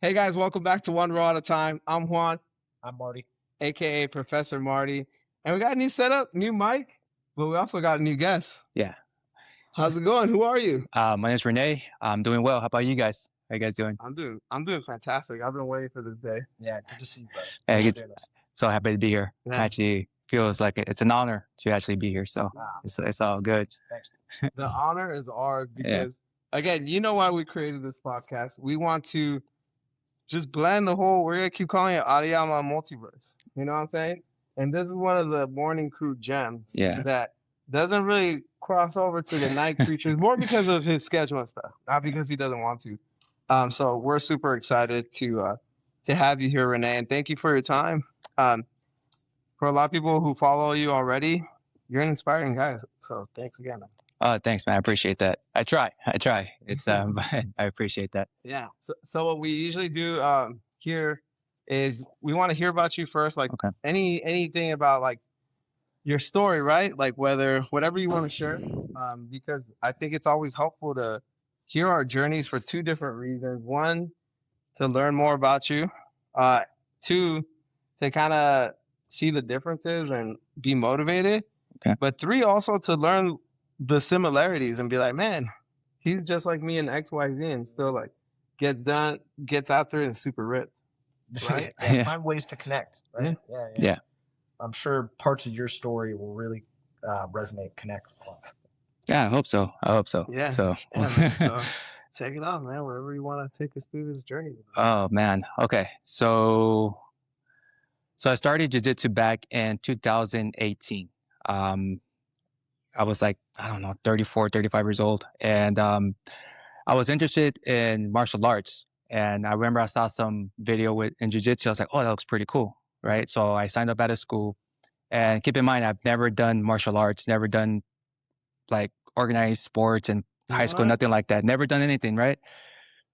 Hey guys, welcome back to One Row at a Time. I'm Juan, I'm Marty. aka Professor Marty, and we got a new setup, new mic, but we also got a new guest. Yeah. How's it going? Who are you? My name's Rene. I'm doing well. How about you guys? How you guys doing? I'm doing fantastic. I've been waiting for this day. Yeah, good to see you, brother. Hey, Thanks for doing this. so happy to be here. Yeah. Actually, feels like it's an honor to actually be here. So Wow. it's all good. Thanks. The honor is ours because, again, you know why we created this podcast. We want to just blend the whole. We're gonna keep calling it Ariyama Multiverse. You know what I'm saying? And this is one of the morning crew gems. Yeah. That doesn't really cross over to the night creatures, more because of his schedule and stuff, not because he doesn't want to. So we're super excited to have you here, Rene, and thank you for your time. For a lot of people who follow you already, you're an inspiring guy. So thanks again. Thanks, man. I appreciate that. I try. It's but I appreciate that. Yeah. So what we usually do here is we want to hear about you first, like Okay. anything about like your story, right? Like whatever you want to share, because I think it's always helpful to hear our journeys for two different reasons. One, to learn more about you. Two, to kind of see the differences and be motivated. Okay. But three, also to learn the similarities and be like, man, he's just like me in X, Y, Z, and still like gets out there and super ripped. Right? Yeah. Find ways to connect, right? Yeah. I'm sure parts of your story will really resonate, connect. Yeah, I hope so. Yeah. So, So take it off, man, wherever you want to take us through this journey. oh man. Okay. So I started jiu-jitsu back in 2018. I was like, I don't know, 34, 35 years old. And I was interested in martial arts. And I remember I saw some video in jiu-jitsu. I was like, oh, that looks pretty cool, right? So I signed up at a school. And keep in mind, I've never done martial arts, never done like organized sports in high school, nothing like that. Never done anything, right?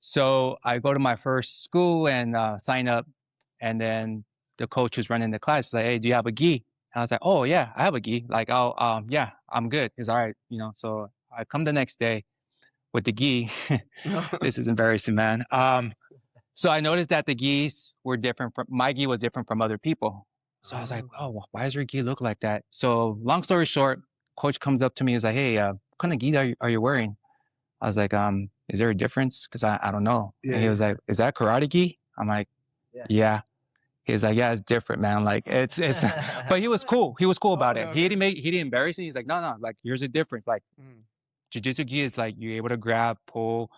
So I go to my first school and sign up. And then the coach who's running the class is like, hey, do you have a gi? I was like, oh yeah, I have a gi. Like, oh, yeah, I'm good. He's all right, So I come the next day with the gi. This is embarrassing, man. So I noticed that the gis were different my gi was different from other people. So I was like, oh, why does your gi look like that? So long story short, coach comes up to me. He's like, hey, what kind of gi are you wearing? I was like, is there a difference? Because I don't know. Yeah. And he was like, is that karate gi? I'm like, yeah. He's like, yeah, it's different, man. Like it's, but he was cool. He was cool about it. Okay. He didn't embarrass me. He's like, no, like here's the difference. Like jiu-jitsu gi is like you're able to grab, pull,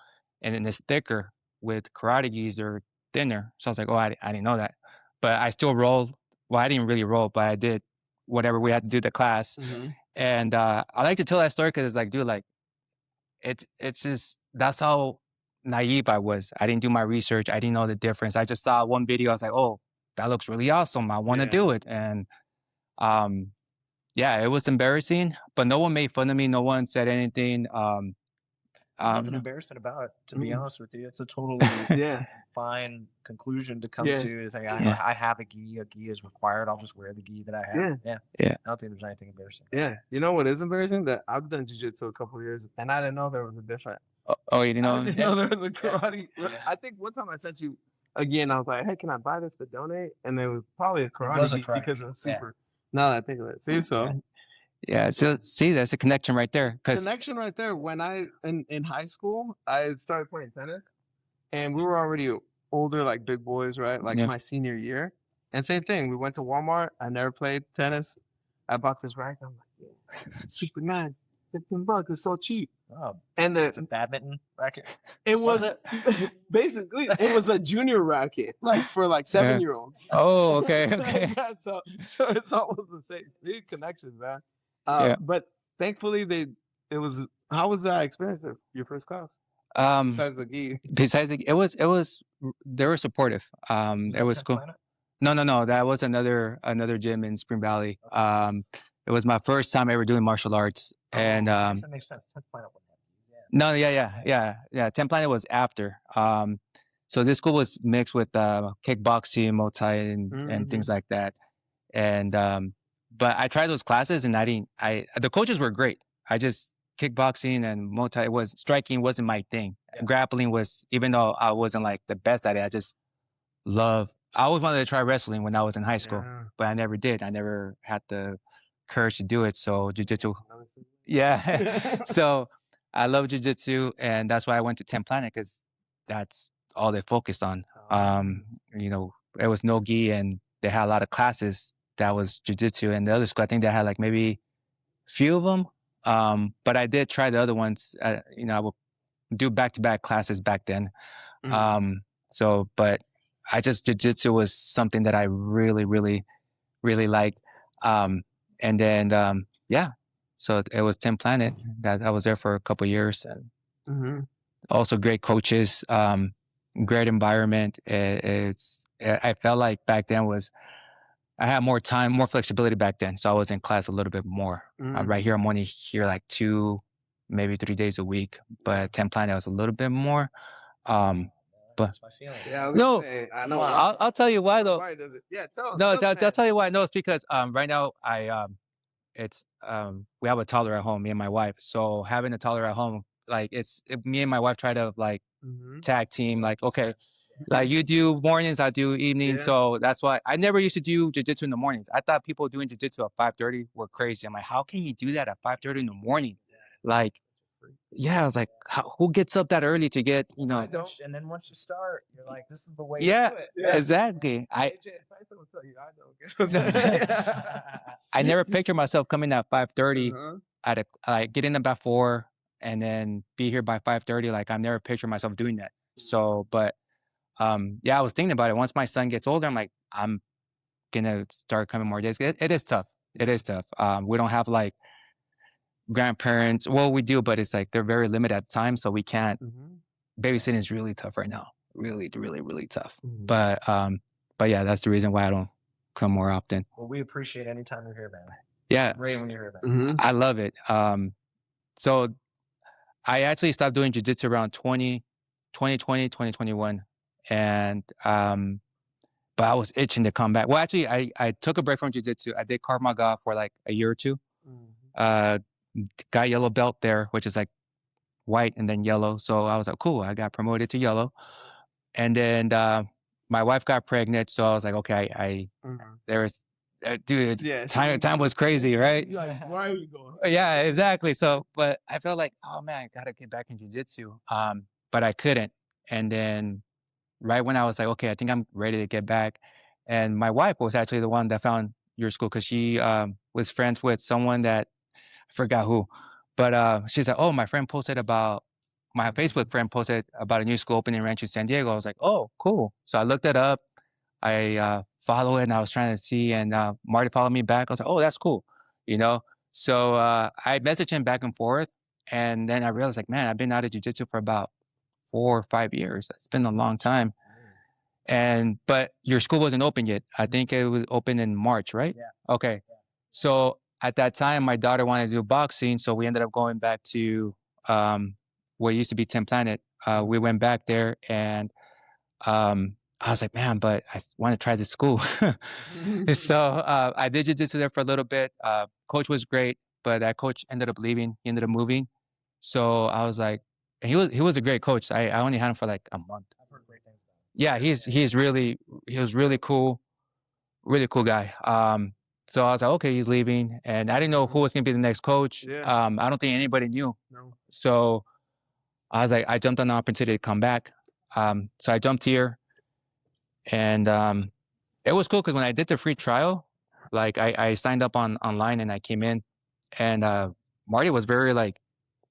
and then it's thicker. With karate gis, they're thinner. So I was like, oh, I didn't know that. But I still rolled. Well, I didn't really roll, but I did whatever we had to do the class. Mm-hmm. And I like to tell that story because it's like, dude, like it's just that's how naive I was. I didn't do my research. I didn't know the difference. I just saw one video. I was like, oh, that looks really awesome. I want to do it. And yeah, it was embarrassing, but no one made fun of me. No one said anything. Nothing embarrassing about it, to be honest with you. It's a totally fine conclusion to come to. It's like, I have a gi. A gi is required. I'll just wear the gi that I have. Yeah. I don't think there's anything embarrassing. Yeah. You know what is embarrassing? That I've done jiu-jitsu a couple of years, and I didn't know there was a difference. Oh, you didn't know? I didn't know there was a karate. I think one time I sent you, again, I was like, hey, can I buy this to donate? And it was probably a karate gi because it was super. Now that I think of it. See, so... Yeah, so see, there's a connection right there. Connection right there. When in high school, I started playing tennis, and we were already older, like big boys, right? Like my senior year. And same thing. We went to Walmart. I never played tennis. I bought this racket. I'm like, super nice. $15. It's so cheap. Oh, and it's a badminton racket. It was basically it was a junior racket, like for like 7-year-olds. Oh, okay. So it's almost the same. Big connections, man. But thankfully, how was that experience of your first class? Besides the gi, it was they were supportive. It was cool. Planet? No, that was another gym in Spring Valley. It was my first time ever doing martial arts, and that makes sense. 10th Planet wouldn't have these, No, 10th Planet was after. So this school was mixed with kickboxing, Muay Thai, and things like that, and but I tried those classes and the coaches were great. I just kickboxing and Muay Thai striking wasn't my thing. grappling was, even though I wasn't like the best at it, I just I always wanted to try wrestling when I was in high school, but I never did. I never had the courage to do it. So jiu-jitsu, so I love jiu-jitsu, and that's why I went to 10 Planet, because that's all they focused on. You know, it was no gi, and they had a lot of classes that was jiu-jitsu, and the other school, I think they had like maybe few of them. But I did try the other ones. You know, I would do back-to-back classes back then. So, but jiu-jitsu was something that I really, really, really liked. And then, so it was 10 Planet that I was there for a couple of years, and also great coaches, great environment. I felt like back then I had more time, more flexibility back then. So I was in class a little bit more. Right here, I'm only here like 2, maybe 3 days a week, but at 10 Planet, I was a little bit more. But that's my feeling. Yeah, no, I know. I'll tell you why though. Yeah, tell. No, I'll tell you why. No, it's because right now we have a toddler at home, me and my wife. So having a toddler at home, like me and my wife try to like tag team, like, okay, like you do mornings, I do evenings. Yeah. So that's why I never used to do jiu-jitsu in the mornings. I thought people doing jiu-jitsu at 5:30 were crazy. I'm like, how can you do that at 5:30 in the morning? Like, yeah, I was like, who gets up that early to get, you know? And then once you start, you're like, this is the way to do it. Yeah, exactly. I never pictured myself coming at 5:30 like getting up at 4 and then be here by 5:30. Like, I never pictured myself doing that. So, but yeah, I was thinking about it. Once my son gets older, I'm like, I'm gonna start coming more days. It is tough. It is tough. We don't have like grandparents. Well, we do, but it's like they're very limited at times, so we can't. Babysitting is really tough right now. Really, really, really tough. But yeah, that's the reason why I don't come more often. Well, we appreciate any time you're here, man. Yeah, great when you're here, man. I love it. So I actually stopped doing jiu-jitsu around 2020, 2021, and but I was itching to come back. Well, actually, I took a break from jiu-jitsu. I did Krav Maga for like a year or two. Got yellow belt there, which is like white and then yellow. So I was like, cool. I got promoted to yellow, and then my wife got pregnant. So I was like, okay, there was, dude, time was crazy, right? Like, why are you going? Yeah, exactly. So, but I felt like, oh man, I gotta get back in jiu-jitsu. But I couldn't. And then right when I was like, okay, I think I'm ready to get back. And my wife was actually the one that found your school, because she was friends with someone that I forgot who, but she's like, oh, my Facebook friend posted about a new school opening in Rancho San Diego. I was like, oh, cool. So I looked it up. I follow it, and I was trying to see, and Marty followed me back. I was like, oh, that's cool, you know? So I messaged him back and forth, and then I realized, like, man, I've been out of jiu-jitsu for about 4 or 5 years. It's been a long time. But your school wasn't open yet. I think it was open in March, right? Yeah. Okay. Yeah. So at that time, my daughter wanted to do boxing, so we ended up going back to what used to be 10 Planet. We went back there, and I was like, man, but I want to try this school. So I did jiu-jitsu there for a little bit. Coach was great, but that coach ended up leaving. He ended up moving. So I was like, and he was a great coach. I only had him for like a month. I've heard great things about him. Yeah, he was really cool guy. So I was like, okay, he's leaving, and I didn't know who was gonna be the next coach. Yeah. I don't think anybody knew. No. So I was like, I jumped on the opportunity to come back. So I jumped here, and it was cool because when I did the free trial, like I signed up online and I came in, and Marty was very like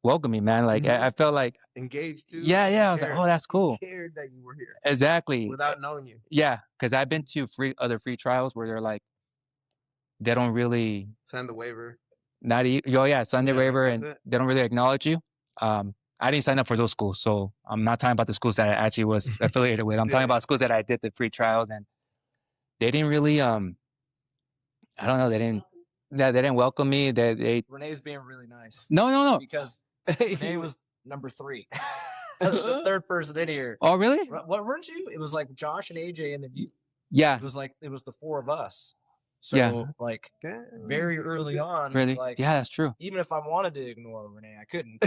welcoming, man. Like I felt like engaged too. Yeah. I was like, oh, that's cool. He cared that you were here. Exactly. Without knowing you. Yeah, because I've been to other free trials where they're like, they don't really send the waiver. Send the waiver, and they don't really acknowledge you. I didn't sign up for those schools, so I'm not talking about the schools that I actually was affiliated with. I'm talking about schools that I did the free trials, and they didn't really, I don't know, they didn't welcome me. Rene's being really nice. No. Because Rene was number 3. The third person in here. Oh, really? What weren't you? It was like Josh and AJ, and then you. Yeah. It was the 4 of us. So like very early on, really, like that's true. Even if I wanted to ignore Rene, I couldn't.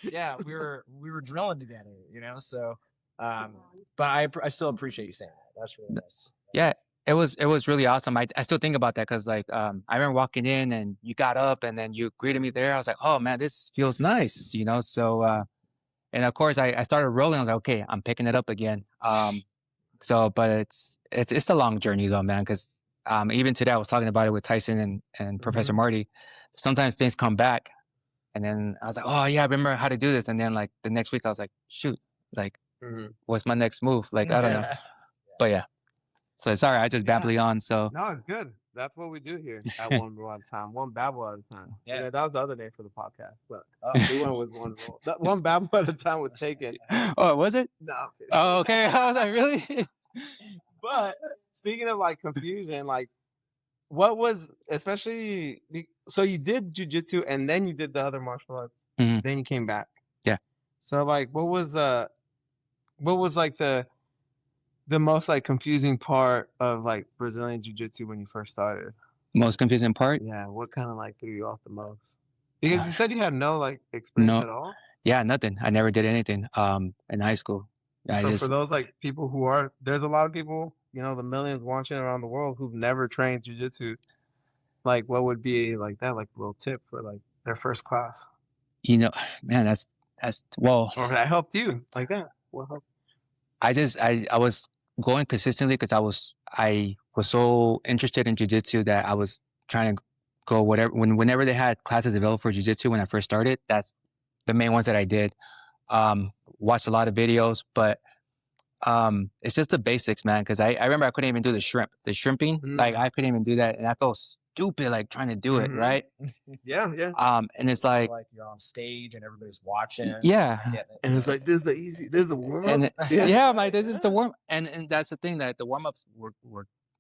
Yeah, we were drilling together, you know. So, but I still appreciate you saying that. That's really nice. Yeah, it was really awesome. I still think about that because like I remember walking in and you got up and then you greeted me there. I was like, oh man, this feels nice, you know. So and of course I started rolling. I was like, okay, I'm picking it up again. So but it's a long journey though, man, because even today I was talking about it with Tyson and Professor Marty. Sometimes things come back, and then I was like, oh yeah, I remember how to do this, and then like the next week I was like, shoot, like what's my next move? Like I don't know, but yeah. So sorry, I just babble on. So no, it's good. That's what we do here at one roll at a time, one babble at a time. Yeah, that was the other day for the podcast, but we went with one roll. That one babble at a time was taken. Oh, was it? No. Oh, okay. I was like, really? But speaking of like confusion, like what was especially so you did jiu-jitsu and then you did the other martial arts, then you came back. Yeah. So like, what was like the most like confusing part of like Brazilian jiu-jitsu when you first started? Most confusing part? Yeah, what kind of like threw you off the most? Because you said you had no like experience at all. Yeah, nothing. I never did anything in high school. So for those like people there's a lot of people, you know, the millions watching around the world who've never trained jiu-jitsu. Like what would be like that, like a little tip for like their first class? You know, man, that's well. Or that helped you like that. What helped? I was going consistently because I was so interested in jiu-jitsu that I was trying to go whenever they had classes available for jiu-jitsu when I first started. That's the main ones that I did. Watched a lot of videos, but it's just the basics, man. Because I remember I couldn't even do the shrimping. Like I couldn't even do that, and I felt stupid like trying to do it, right? Yeah. And it's like you're on stage and everybody's watching. Yeah. And it's like this is the warm up. Yeah, I'm like this is the warm. And that's the thing, that the warm ups were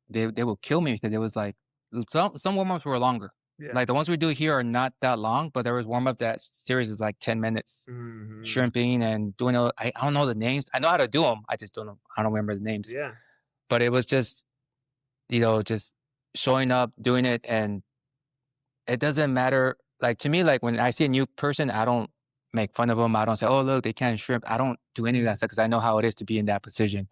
they will kill me because it was like some warm ups were longer. Yeah. Like the ones we do here are not that long, but there was warm up that series is like 10 minutes, shrimping and doing. I don't know the names. I know how to do them. I just don't know. I don't remember the names. Yeah. But it was just, you know, just showing up, doing it, and it doesn't matter. Like to me, like when I see a new person, I don't make fun of them. I don't say, "Oh, look, they can't shrimp." I don't do any of that stuff because I know how it is to be in that position.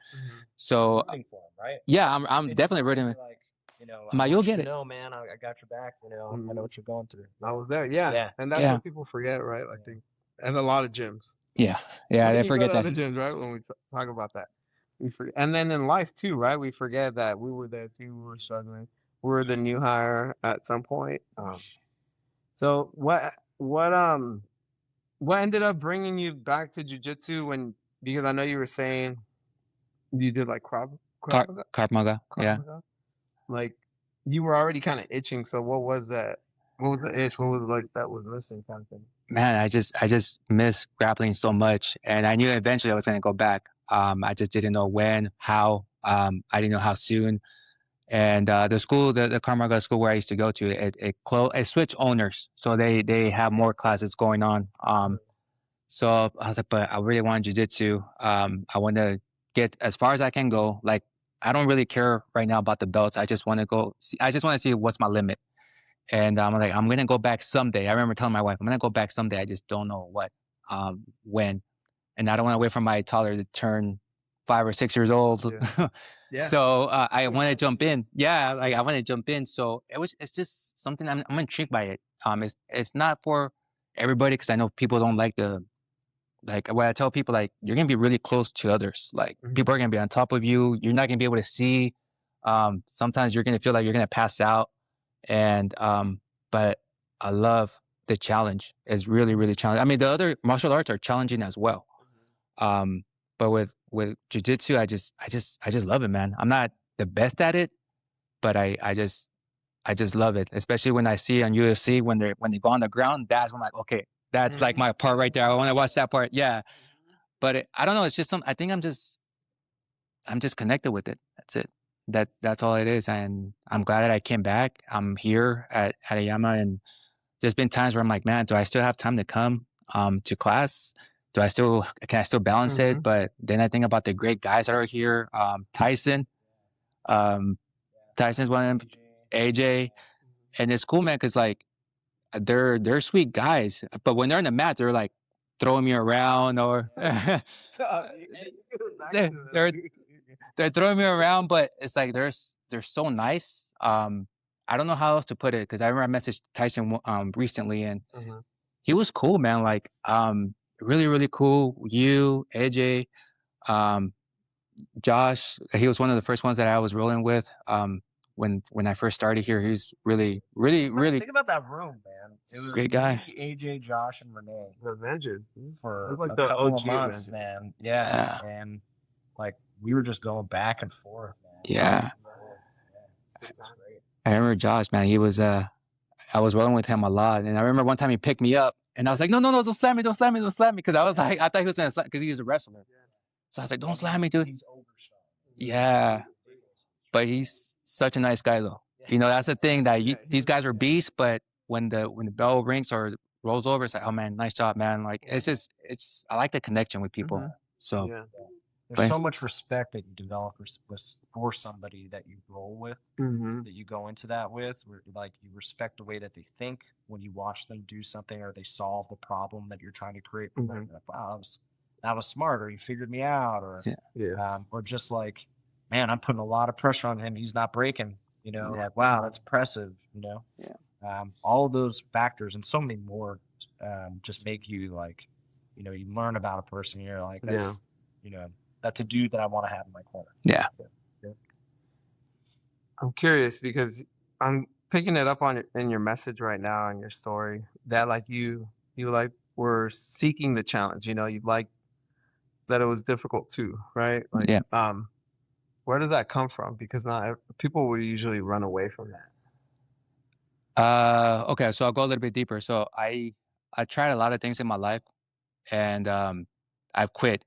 So, for them, right? Yeah, I'm definitely rooting. Like, you know, you'll get it. No, man, I got your back. You know, I know what you're going through. I was there. Yeah. And that's what people forget, right? I think, and a lot of gyms. Yeah, they forget that. Other gyms, right? When we talk about that, we forget. And then in life too, right? We forget that we were there too. We were struggling. We were the new hire at some point. So what ended up bringing you back to jiu-jitsu because I know you were saying you did like Krav Maga. Yeah. Like you were already kind of itching. So what was that? What was the itch? What was like that was missing kind of thing? Man, I just miss grappling so much, and I knew eventually I was going to go back. I just didn't know when, how. I didn't know how soon. And the school, the Camaraderie school where I used to go to, it switched owners, so they have more classes going on. So I was like, but I really want jiu-jitsu. I want to get as far as I can go. Like I don't really care right now about the belts. I just want to go. I just want to see what's my limit. And I'm like, I'm gonna go back someday. I remember telling my wife, I'm gonna go back someday. I just don't know what, when, and I don't want to wait for my toddler to turn 5 or 6 years old. Yeah. So I want to jump in. Yeah, like I want to jump in. So it's just something I'm intrigued by it. It's not for everybody because I know people don't like when I tell people like you're gonna be really close to others. Like people are gonna be on top of you. You're not gonna be able to see. Sometimes you're gonna feel like you're gonna pass out. And but I love the challenge. It's really, really challenging. I mean, the other martial arts are challenging as well. But with jiu-jitsu, I just love it, man. I'm not the best at it, but I just love it. Especially when I see on UFC when they go on the ground, that's when I'm like, okay, that's like my part right there. I want to watch that part. Yeah. But I don't know. It's just I think I'm just connected with it. That's it. That's all it is, and I'm glad that I came back. I'm here at Ayama, and there's been times where I'm like, man, do I still have time to come to class? Can I still balance it? But then I think about the great guys that are here, Tyson, Tyson's one of them, AJ, and it's cool, man, because like they're sweet guys, but when they're in the mat, they're like throwing me around or they're throwing me around, but it's like they're so nice. I don't know how else to put it because I remember I messaged Tyson recently and he was cool, man. Like really really cool. You, AJ, Josh, he was one of the first ones that I was rolling with. When I first started here, he's really think about that room, man. It was great guy. Me, AJ, Josh, and Rene. The Avengers For like a the couple OG of months, Avengers. man. Yeah, and like we were just going back and forth, man. Yeah. It was great. I remember Josh, man. He was I was rolling with him a lot, and I remember one time he picked me up, and I was like, no, don't slam me, because I was like, I thought he was gonna slam because he was a wrestler. So I was like, don't slam me, dude. He's overstrong. Yeah, but he's such a nice guy, though. You know, that's the thing that these guys are beasts, but when the bell rings or rolls over, it's like, oh man, nice job, man. Like it's just I like the connection with people. So there's so much respect that you develop for somebody that you roll with, that you go into that with, where like you respect the way that they think when you watch them do something or they solve the problem that you're trying to create. Like, wow, that was smart, or you figured me out, or or just like, man, I'm putting a lot of pressure on him. He's not breaking. You know, like, wow, that's impressive. You know, all of those factors and so many more just make you like, you know, you learn about a person. You're like, that's, you know, that's a dude that I want to have in my corner. Yeah. I'm curious because I'm picking it up on in your message right now in your story that like you like were seeking the challenge. You know, you like that it was difficult too, right? Like, where does that come from? Because not people would usually run away from that. Okay, so I'll go a little bit deeper. So I tried a lot of things in my life, and I've quit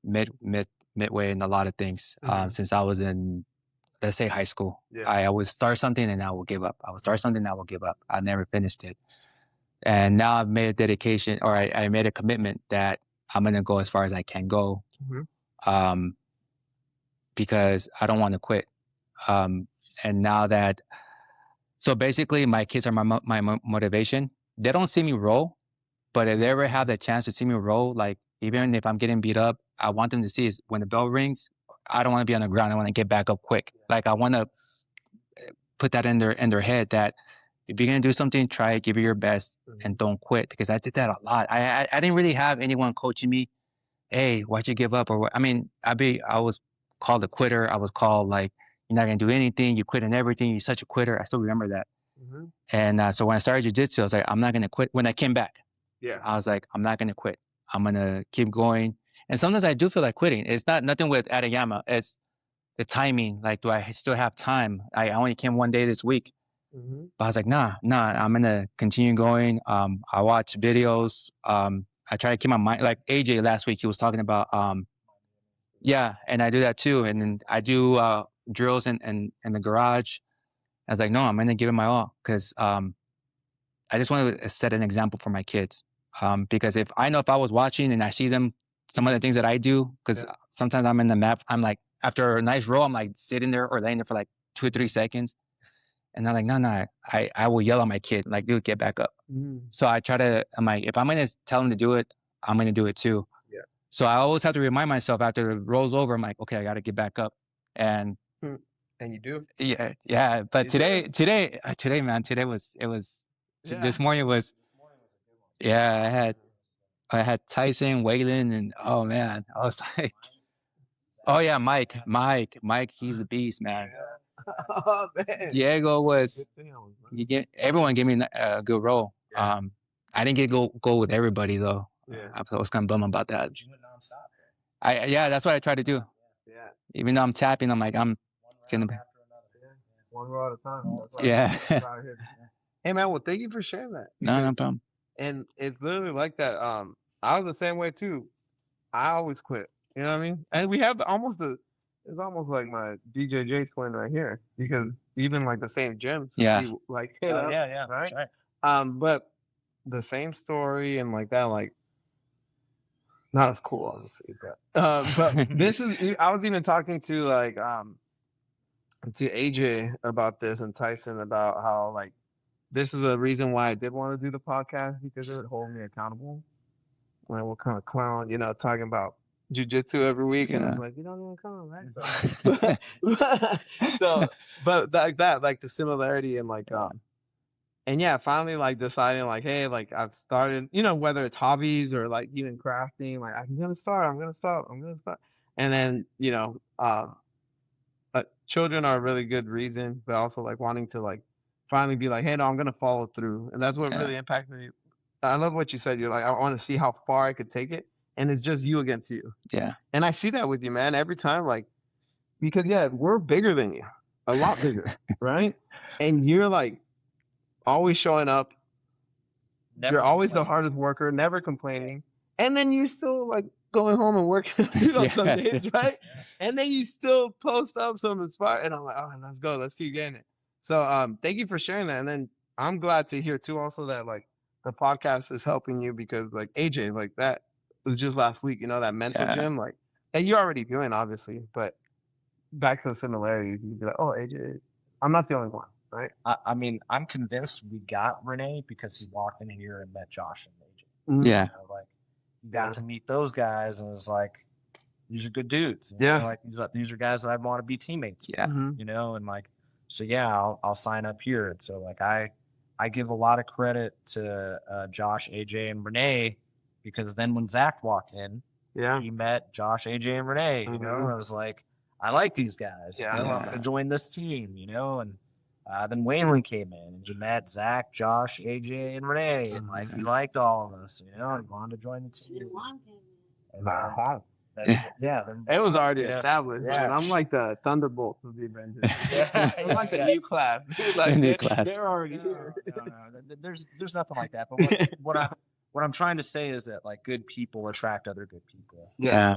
midway in a lot of things since I was in, let's say, high school. I would start something and I will give up. I would start something and I will give up. I never finished it. And now I've made a dedication, or I made a commitment that I'm gonna go as far as I can go, because I don't want to quit. And now that, so basically, my kids are my motivation. They don't see me roll, but if they ever have the chance to see me roll, like even if I'm getting beat up, I want them to see is when the bell rings, I don't want to be on the ground. I want to get back up quick. Like I want to put that in their head that if you're gonna do something, try it, give it your best, and don't quit. Because I did that a lot. I didn't really have anyone coaching me. Hey, why'd you give up? Or what? I mean, I was called a quitter. I was called like, you're not gonna do anything. You quit on everything. You're such a quitter. I still remember that. And so when I started jiu-jitsu, I was like, I'm not gonna quit. When I came back, I was like, I'm not gonna quit. I'm gonna keep going. And sometimes I do feel like quitting. It's nothing with Adayama. It's the timing. Like, do I still have time? I only came one day this week. But I was like, nah, I'm gonna continue going. I watch videos. I try to keep my mind, like AJ last week, he was talking about, and I do that too. And then I do drills in the garage. I was like, no, I'm gonna give it my all, because I just want to set an example for my kids. Because if I was watching and I see them, some of the things that I do, because sometimes I'm in the mat, I'm like, after a nice roll, I'm like sitting there or laying there for like 2 or 3 seconds. And I'm like, no, I will yell at my kid, like, dude, get back up. So I try to, I'm like, if I'm going to tell him to do it, I'm going to do it too. So I always have to remind myself after it rolls over, I'm like, okay, I got to get back up. And you do? Yeah. But today, man, this morning was, I had Tyson, Waylon, and oh man, I was like, oh yeah, Mike, he's a beast, man. Oh, man. Diego was, everyone gave me a good role. I didn't get go with everybody though. I was kind of bummed about that. You went nonstop. That's what I try to do. Even though I'm tapping, I'm like, I'm gonna be one row at a time. Hey man, well, thank you for sharing that. No problem. And it's literally like that. I was the same way too. I always quit. You know what I mean? And we have it's almost like my DJJ twin right here, because even like the same gym. So we, like, hit up, right? Right. But the same story and like that, like, not as cool, obviously, but this is. I was even talking to like to AJ about this and Tyson about how like this is a reason why I did want to do the podcast because it would hold me accountable. Like what kind of clown, talking about jiu-jitsu every week, and I'm like, you don't even come, right? So, but like that, like the similarity and like and yeah, finally like deciding like, hey, like I've started, whether it's hobbies or like even crafting, like I'm gonna start. And then, children are a really good reason, but also like wanting to like finally be like, hey, no, I'm gonna follow through. And that's what really impacted me. I love what you said. You're like, I want to see how far I could take it. And it's just you against you. Yeah. And I see that with you, man, every time, like, because yeah, we're bigger than you. A lot bigger. Right? And you're like always showing up. You're always the hardest worker, never complaining. And then you still like going home and working on some days, right? And then you still post up some inspire, and I'm like, oh, let's go, let's keep getting it. So thank you for sharing that. And then I'm glad to hear too also that like the podcast is helping you because like AJ, like that was just last week, that mental gym, like, and you're already doing obviously, but back to the similarities, you'd be like, oh AJ, I'm not the only one. Right. I mean, I'm convinced we got Rene because he walked in here and met Josh and AJ. Yeah. Like you got to meet those guys, and it was like, these are good dudes. Like these are guys that I want to be teammates with. And like, so yeah, I'll sign up here. And so like I give a lot of credit to Josh, AJ, and Rene because then when Zach walked in, he met Josh, AJ, and Rene. I was like, I like these guys. I'm gonna join this team. And then Waylon came in and you met Zach, Josh, AJ, and Rene, and like he liked all of us. And wanted to join the team. It was already established. Yeah. And I'm like the Thunderbolts of the Avengers. I'm like the new class. Like new class. They're already here. No. There's nothing like that. But what I'm trying to say is that like good people attract other good people. Yeah.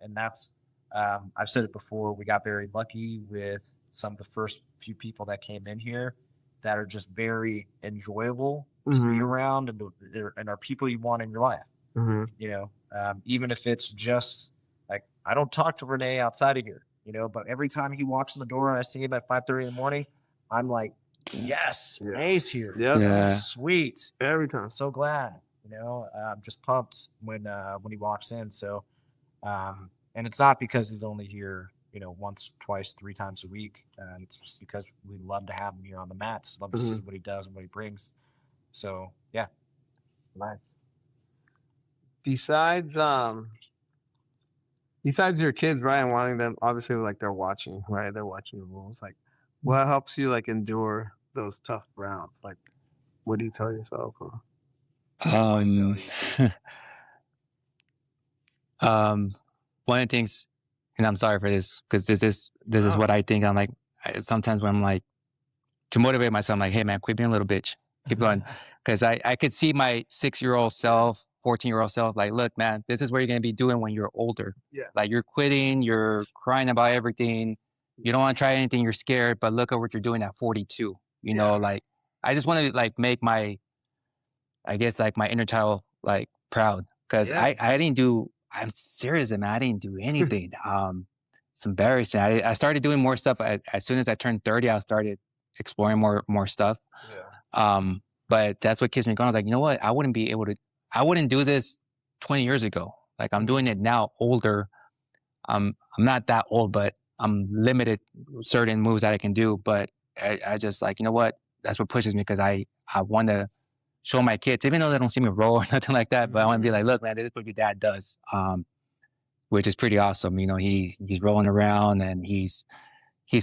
And that's I've said it before. We got very lucky with some of the first few people that came in here that are just very enjoyable to be around and are people you want in your life. Even if it's just like I don't talk to Rene outside of here, but every time he walks in the door and I see him at 5:30 in the morning, I'm like, yes, Rene's here. Yeah. Sweet. Every time. I'm so glad. I'm just pumped when he walks in. So, and it's not because he's only here, once, twice, 3 times a week. It's just because we love to have him here on the mats. Love to see what he does and what he brings. So yeah. Nice. Besides your kids, right, and wanting them, obviously, like they're watching, right? They're watching the rules. Like, what helps you like endure those tough rounds? Like, what do you tell yourself? One of the things, and I'm sorry for this because this is what I think. I'm like sometimes when I'm like to motivate myself, I'm like, hey man, quit being a little bitch, keep going, because I could see my 6-year-old self, 14-year-old self, like, look, man, this is what you're gonna be doing when you're older. Yeah. Like you're quitting, you're crying about everything, you don't want to try anything, you're scared, but look at what you're doing at 42. Like I just want to like make my, I guess like my inner child like proud because I didn't do. I'm serious, man. I didn't do anything. It's embarrassing. I started doing more stuff as soon as I turned 30. I started exploring more stuff. Yeah. But that's what keeps me going. I was like, you know what? I wouldn't do this 20 years ago. Like I'm doing it now, older. I'm not that old, but I'm limited certain moves that I can do. But I just like, you know what? That's what pushes me because I want to show my kids, even though they don't see me roll or nothing like that, but I want to be like, look, man, this is what your dad does, which is pretty awesome. He's rolling around and he's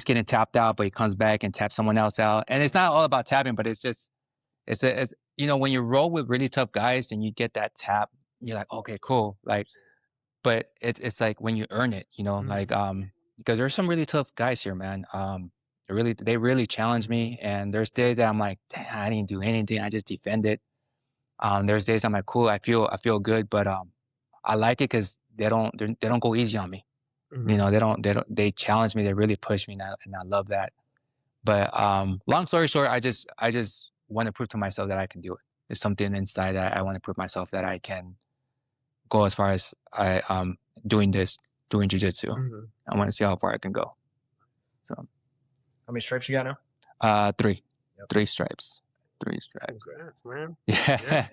getting tapped out, but he comes back and taps someone else out. And it's not all about tapping, but it's when you roll with really tough guys and you get that tap, you're like, okay, cool. Like, but it's like when you earn it, like, because there's some really tough guys here, man. They really challenge me, and there's days that I'm like, damn, I didn't do anything. I just defended. There's days I'm like, cool, I feel good, but I like it because they don't go easy on me. They challenge me. They really push me, and I love that. But long story short, I just want to prove to myself that I can do it. There's something inside that I want to prove myself that I can go as far as doing jiu-jitsu. I want to see how far I can go. So. How many stripes you got now? 3. Yep. 3 stripes. 3 stripes. Congrats, man. Yeah.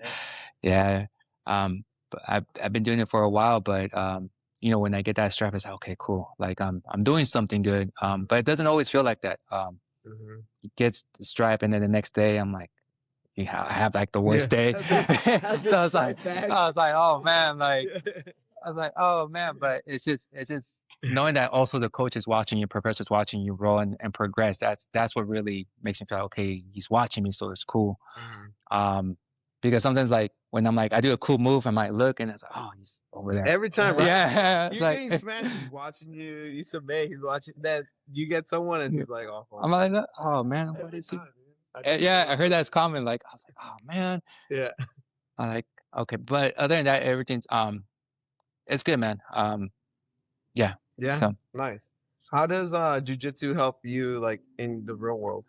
Yeah. But I've been doing it for a while, but you know, when I get that stripe, it's like, okay, cool. Like I'm doing something good. But it doesn't always feel like that. It gets the stripe, and then the next day I'm like, yeah, I have like the worst day. So I was like, oh man, like I was like, oh man, but it's just knowing that also the coach is watching you, professor's watching you roll and progress. That's what really makes me feel like, okay, he's watching me, so it's cool. Because sometimes like when I'm like I do a cool move, I might look and it's like, oh, he's over there. Every time, right? Yeah. You're like, getting smashed, he's watching you, you submit, he's watching that you get someone and he's like, oh, I'm like, oh man, what is he? Yeah, I heard that's common. Like I was like, oh man. Yeah. I like, okay, but other than that, everything's it's good, man. Yeah. Yeah. So nice. How does jiu-jitsu help you like in the real world?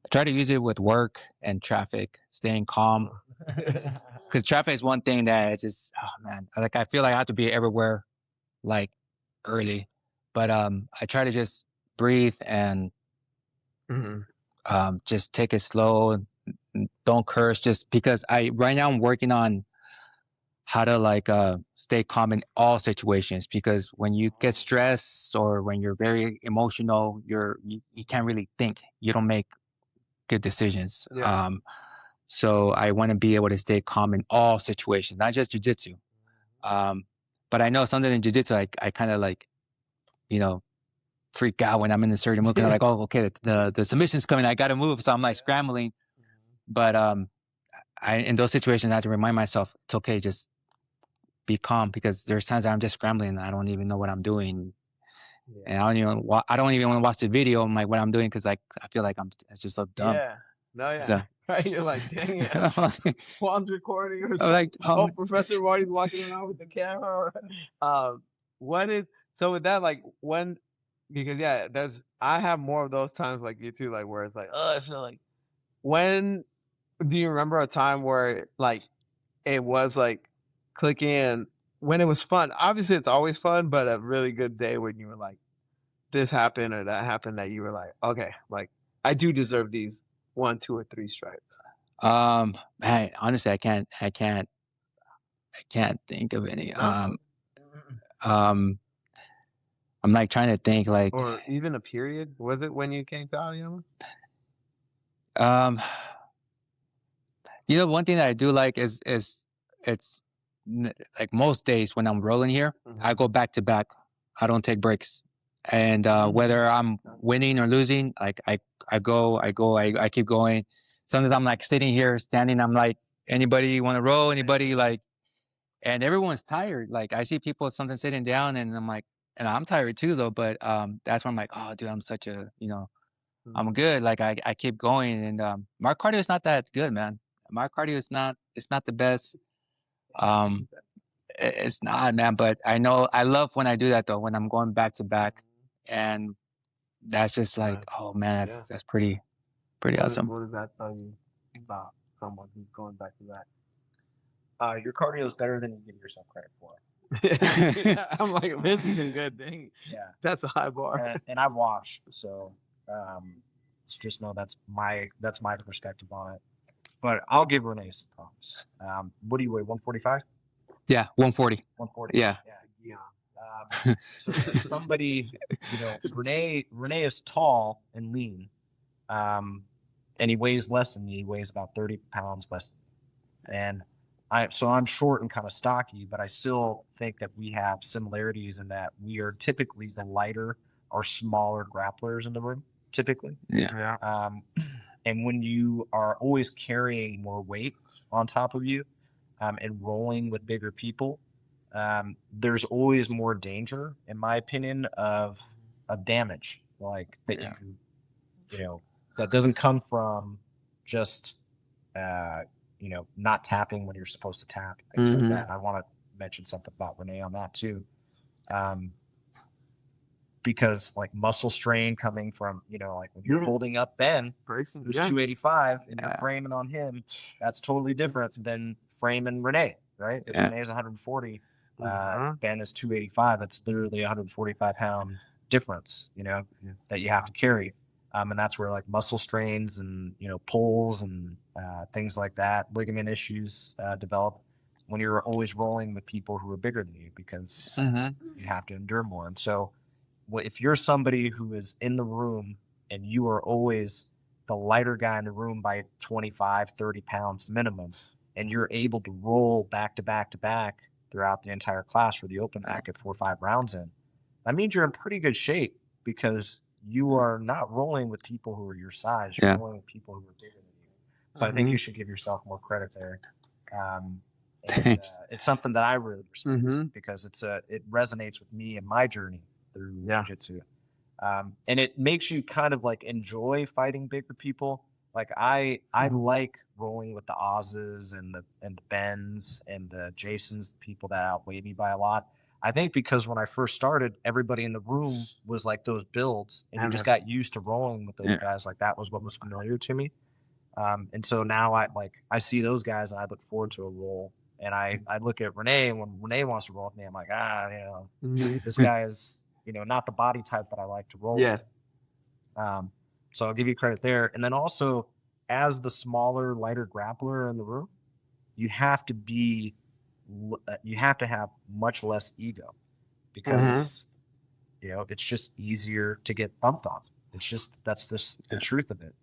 I try to use it with work and traffic, staying calm. Because traffic is one thing that it's just, oh man, like I feel like I have to be everywhere like early. But I try to just breathe and just take it slow. Don't curse, just because right now I'm working on how to like stay calm in all situations, because when you get stressed or when you're very emotional, you can't really think. You don't make good decisions. Yeah. So I want to be able to stay calm in all situations, not just jiu-jitsu. But I know something in jiu-jitsu, I kind of like, you know, freak out when I'm in a certain mood. Like, oh, okay, the submission's coming, I got to move. So I'm like scrambling. But in those situations, I have to remind myself, it's okay, just be calm, because there's times that I'm just scrambling and I don't even know what I'm doing. And I don't even want to watch the video. I'm like, what I'm doing, because like I feel like it's just so dumb. Yeah. No, yeah. So, right. You're like, dang it. Juan's recording or I'm like, oh, Professor Marty's walking around with the camera. So with that, like because yeah, I have more of those times like you too, like where it's like, oh, I feel like do you remember a time where like it was like clicking and when it was fun? Obviously it's always fun, but a really good day when you were like, this happened or that happened, that you were like, okay, like I do deserve these 1, 2, or 3 stripes. Man, honestly, I can't think of any. I'm like trying to think, like, or even a period. Was it when you came to Aoyama? You know, one thing that I do like is it's like most days when I'm rolling here, I go back to back. I don't take breaks. And whether I'm winning or losing, like I keep going. Sometimes I'm like sitting here, standing. I'm like, anybody want to roll? Anybody like? And everyone's tired. Like I see people sometimes sitting down, and I'm like, and I'm tired too, though. But that's when I'm like, oh, dude, I'm such a, I'm good. Like I keep going, and my cardio is not that good, man. My cardio is not. It's not the best. It's not, man. But I know I love when I do that though. When I'm going back to back, and that's just like, oh man, that's pretty awesome. What does that tell you about someone who's going back to back? Your cardio is better than you give yourself credit for. I'm like, this isn't good. Dang. Yeah, that's a high bar. And I wash, so just know that's my perspective on it. But I'll give Rene some props. What do you weigh? 145? Yeah, 140. 140. Yeah. So somebody, Rene is tall and lean, and he weighs less than me. He weighs about 30 pounds less than me. And I'm short and kind of stocky, but I still think that we have similarities in that we are typically the lighter or smaller grapplers in the room, typically. Yeah. And when you are always carrying more weight on top of you and rolling with bigger people, there's always more danger, in my opinion, of damage, like that that doesn't come from just not tapping when you're supposed to tap, things like that. I want to mention something about Rene on that too, because like muscle strain coming from like when you're holding up Ben, who's 285, and you're framing on him, that's totally different than framing Rene, right? If Rene is 140, Ben is 285. That's literally a 145 pound difference, that you have to carry. And that's where like muscle strains and, pulls and things like that, ligament issues develop when you're always rolling with people who are bigger than you, because you have to endure more. And so if you're somebody who is in the room and you are always the lighter guy in the room by 25, 30 pounds minimum, and you're able to roll back to back to back throughout the entire class for the open back at 4 or 5 rounds in, that means you're in pretty good shape, because you are not rolling with people who are your size. You're rolling with people who are bigger than you. So I think you should give yourself more credit there. It's something that I really respect, because it resonates with me and my journey through jiu-jitsu. And it makes you kind of like enjoy fighting bigger people. Like I like rolling with the Oz's and the Bens and the Jasons, the people that outweigh me by a lot. I think because when I first started, everybody in the room was like those builds, and you just got used to rolling with those guys. Like that was what was familiar to me. And so now I see those guys and I look forward to a roll. And I look at Rene, and when Rene wants to roll with me, I'm like, this guy is, not the body type that I like to roll with. So I'll give you credit there. And then also, as the smaller, lighter grappler in the room, you have to have much less ego, because it's just easier to get bumped on. That's the truth of it.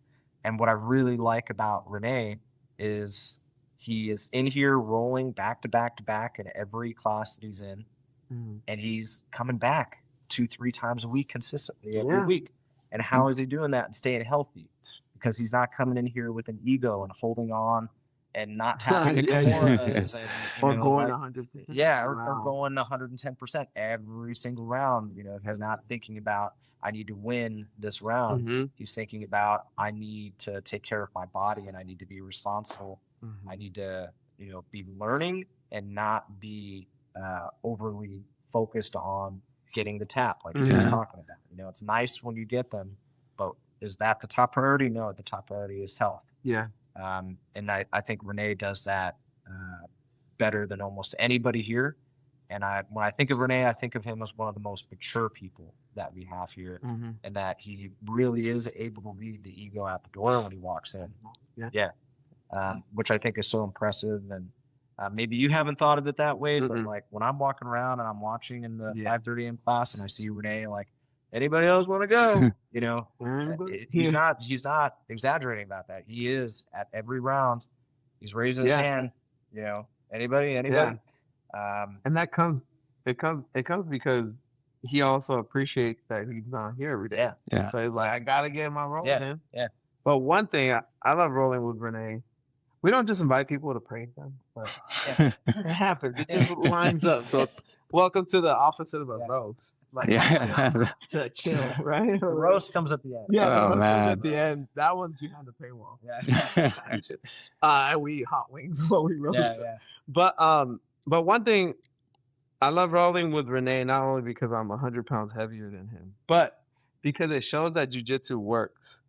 And what I really like about Rene is he is in here rolling back to back to back in every class that he's in, and he's coming back 2-3 times a week consistently every week. And how is he doing that and staying healthy? Because he's not coming in here with an ego and holding on and not tapping the cameras or going 100%. Or going 110% every single round. He's not thinking about, I need to win this round. He's thinking about, I need to take care of my body and I need to be responsible. I need to, be learning and not be overly focused on getting the tap, like you were talking about. It's nice when you get them, but is that the top priority? No, the top priority is health. And I think Rene does that better than almost anybody here. And when I think of Rene, I think of him as one of the most mature people that we have here, and that he really is able to leave the ego at the door when he walks in. Which I think is so impressive. And maybe you haven't thought of it that way, but like when I'm walking around and I'm watching in the 5:30 a.m. class and I see Rene, like, anybody else want to go? He's not exaggerating about that. He is at every round. He's raising his hand. Anybody. And that comes because he also appreciates that he's not here every day. So he's like, I gotta get my roll in. But one thing I love rolling with Rene. We don't just invite people to praise them, but it happens. It just lines up. So welcome to the opposite of a roast. To chill, right? The roast comes at the end. The roast comes at the end. That one's behind the paywall. We eat hot wings while we roast. But one thing, I love rolling with Rene not only because I'm 100 pounds heavier than him, but because it shows that jiu-jitsu works.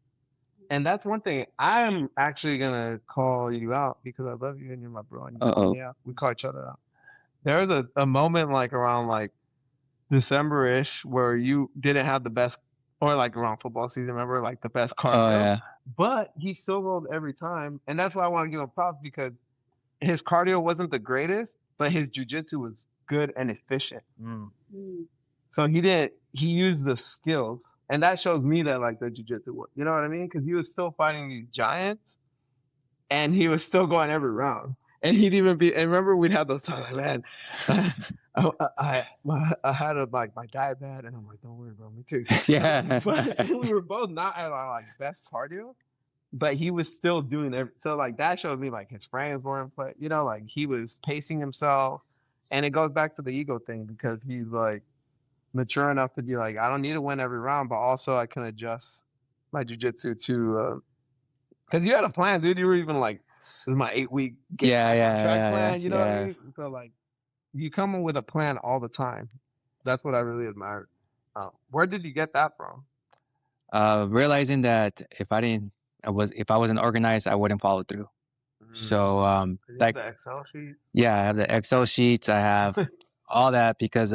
And that's one thing. I'm actually gonna call you out because I love you and you're my bro. And we call each other out. There was a moment like around like December-ish where you didn't have the best, or like around football season, remember, like the best cardio. But he still rolled every time, and that's why I want to give him props, because his cardio wasn't the greatest, but his jiu-jitsu was good and efficient. So he used the skills. And that shows me that like the jiu-jitsu work. You know what I mean? Because he was still fighting these giants, and he was still going every round. And he'd even be. And remember, we'd have those times, like, man, I had my diet bad, and I'm like, don't worry, bro, me too. But we were both not at our like best cardio, but he was still doing everything. So like that showed me like his frames were in play. Like he was pacing himself, and it goes back to the ego thing, because he's like mature enough to be like, I don't need to win every round, but also I can adjust my jiu-jitsu to, because you had a plan, dude. You were even like, this is my 8-week track plan. You know what I mean? So like, you come in with a plan all the time. That's what I really admired. Where did you get that from? Realizing that if I wasn't organized, I wouldn't follow through. So like the Excel sheet. I have the Excel sheets. I have all that, because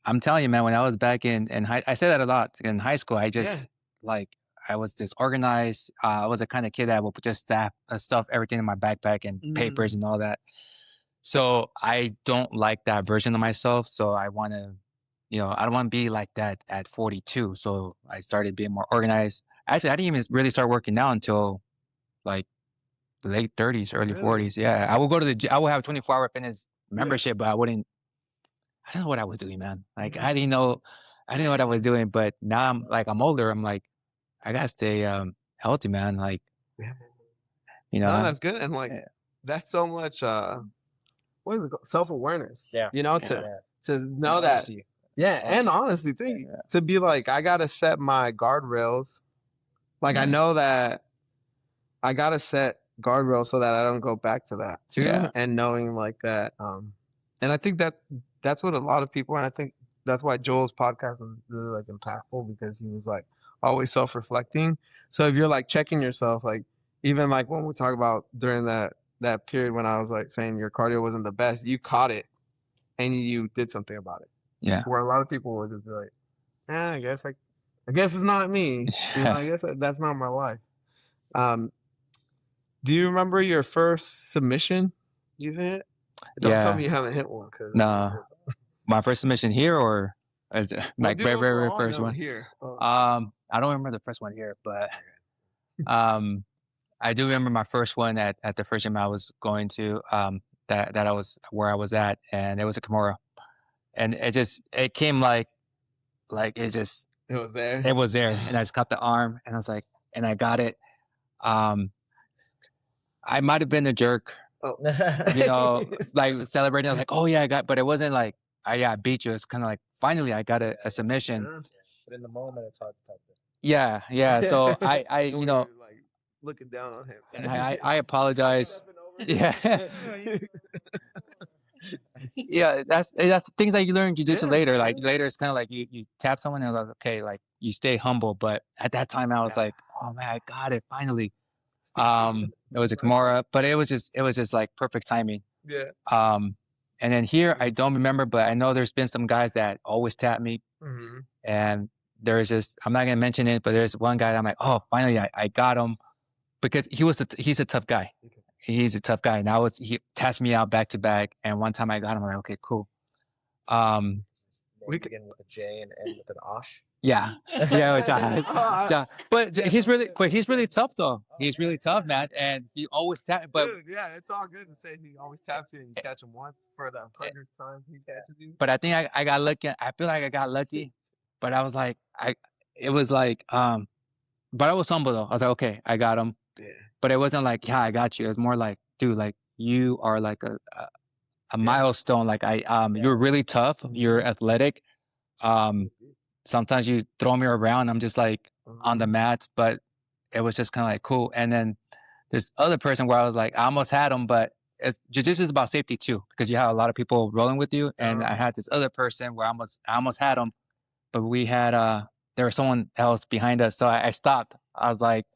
I'm telling you, man, when I was back in high, I say that a lot in high school. I just like, I was disorganized. I was the kind of kid that would just stuff everything in my backpack and papers and all that. So I don't like that version of myself. So I want to, I don't want to be like that at 42. So I started being more organized. Actually, I didn't even really start working out until like late 30s, early 40s. Yeah, I would go to the I would have a 24-hour fitness membership, but I don't know what I was doing, man. Like I didn't know what I was doing. But now I'm older. I'm like, I gotta stay healthy, man. Like, no, that's good. And like that's so much what is it called? Self-awareness. Yeah. To know that. Yeah, and honestly, to be like, I gotta set my guardrails. Like I know that I gotta set guardrails so that I don't go back to that too. Yeah. And knowing like that, and I think that's what a lot of people, and I think that's why Joel's podcast was really like impactful, because he was like always self-reflecting. So if you're like checking yourself, like even like when we talk about during that period when I was like saying your cardio wasn't the best, you caught it and you did something about it. Yeah. Where a lot of people would just be like, I guess it's not me. I guess that's not my life. Do you remember your first submission? You hit? Don't tell me you haven't hit one. No. My first submission here, or like very first one here. I don't remember the first one here, but I do remember my first one at the first gym I was going to, that I was where I was at, and it was a Kimura, and it came like it was there, and I just caught the arm, and I was like, and I got it. I might have been a jerk, like celebrating. I was like, oh yeah, but it wasn't like I beat you. It's kind of like finally I got a submission. Yeah. But in the moment, it's hard to tell. Yeah. So I like looking down on him. And I apologize. Yeah. Yeah, that's things that you learn in jiu-jitsu later. Like later, it's kind of like you tap someone and like, okay, like you stay humble. But at that time, I was like, oh man, I got it finally. It was a Kimura, but it was just like perfect timing. Yeah. And then here, I don't remember, but I know there's been some guys that always tap me, and there's just, I'm not gonna mention it, but there's one guy that I'm like, oh, finally I got him, because he's a tough guy. He's a tough guy. And he tapped me out back to back, and one time I got him, I'm like, okay, cool. We begin with a J and end with an Osh. Yeah, John. But he's really tough though. He's really tough, man, and he always taps. But dude, yeah, it's all good to say he always taps you and you catch him once for the 100th time he catches you. But I think I got lucky. I feel like I got lucky, but I was like, but I was humble though. I was like, okay, I got him. Yeah. But it wasn't like, yeah, I got you. It was more like, dude, like you are like a milestone. Like you're really tough. You're athletic. Sometimes you throw me around, I'm just like on the mats, but it was just kind of like cool. And then there's other person where I was like, I almost had him, but jiu-jitsu is about safety too, because you have a lot of people rolling with you. And I had this other person where I almost had him, but we had there was someone else behind us, so I stopped. I was like,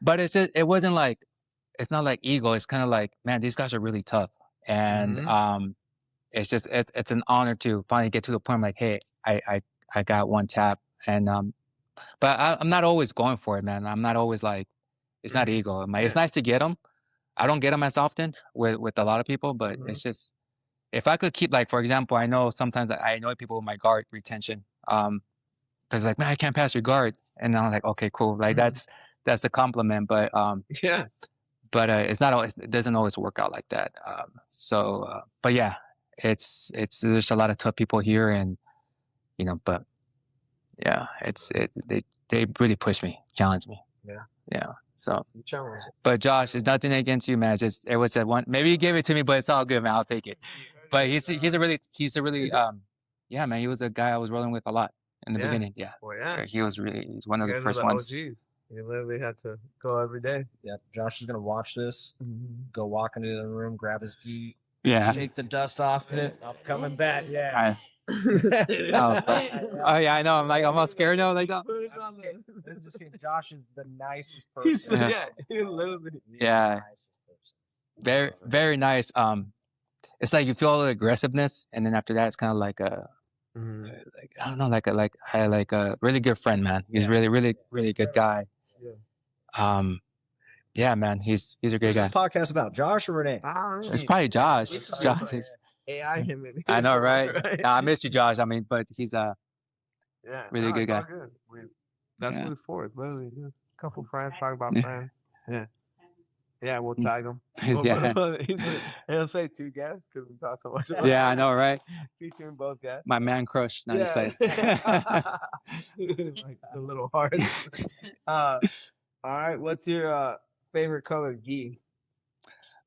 but it wasn't like, it's not like ego. It's kind of like, man, these guys are really tough, and it's just it's an honor to finally get to the point. I'm like, hey, I got one tap, and but I'm not always going for it, man. I'm not always like, it's not ego. It's nice to get them. I don't get them as often with a lot of people, but it's just, if I could keep, like, for example, I know sometimes I annoy people with my guard retention, because like, man, I can't pass your guard, and I'm like, okay, cool, like that's a compliment, but but it's not always, it doesn't always work out like that. But yeah, it's there's a lot of tough people here, and but yeah, they really push me, challenge me. Yeah. So, but Josh, it's nothing against you, man. It was that one. Maybe you gave it to me, but it's all good, man. I'll take it. But he's a really yeah, man. He was a guy I was rolling with a lot in the beginning. Yeah. Well, yeah. He's one of the first ones. OGs. You literally had to go every day. Yeah. Josh is gonna watch this. Go walk into the room, grab his feet. Yeah. Shake the dust off it. I'm coming back. Yeah. Oh yeah, I know. I'm like, I'm all scared now. Like, just kidding. Josh is the nicest person. Yeah. Very, very nice. It's like you feel all the aggressiveness, and then after that, it's kind of like a, like, I don't know, like a really good friend, man. He's really, really, really good guy. Yeah, man, he's a great What's guy. this podcast about? Josh or Rene? It's probably Josh. Josh is AI him in. I know, right? I missed you, Josh. I mean, but he's really good guy. Good. That's what it's for. It's literally just a couple friends talk about friends. Yeah, we'll tag him. Yeah. He'll say 2 guests because we talk so much about Yeah, I know, right? featuring both guests. My man crush. No, just playing. Like the little heart. All right, what's your favorite color gi?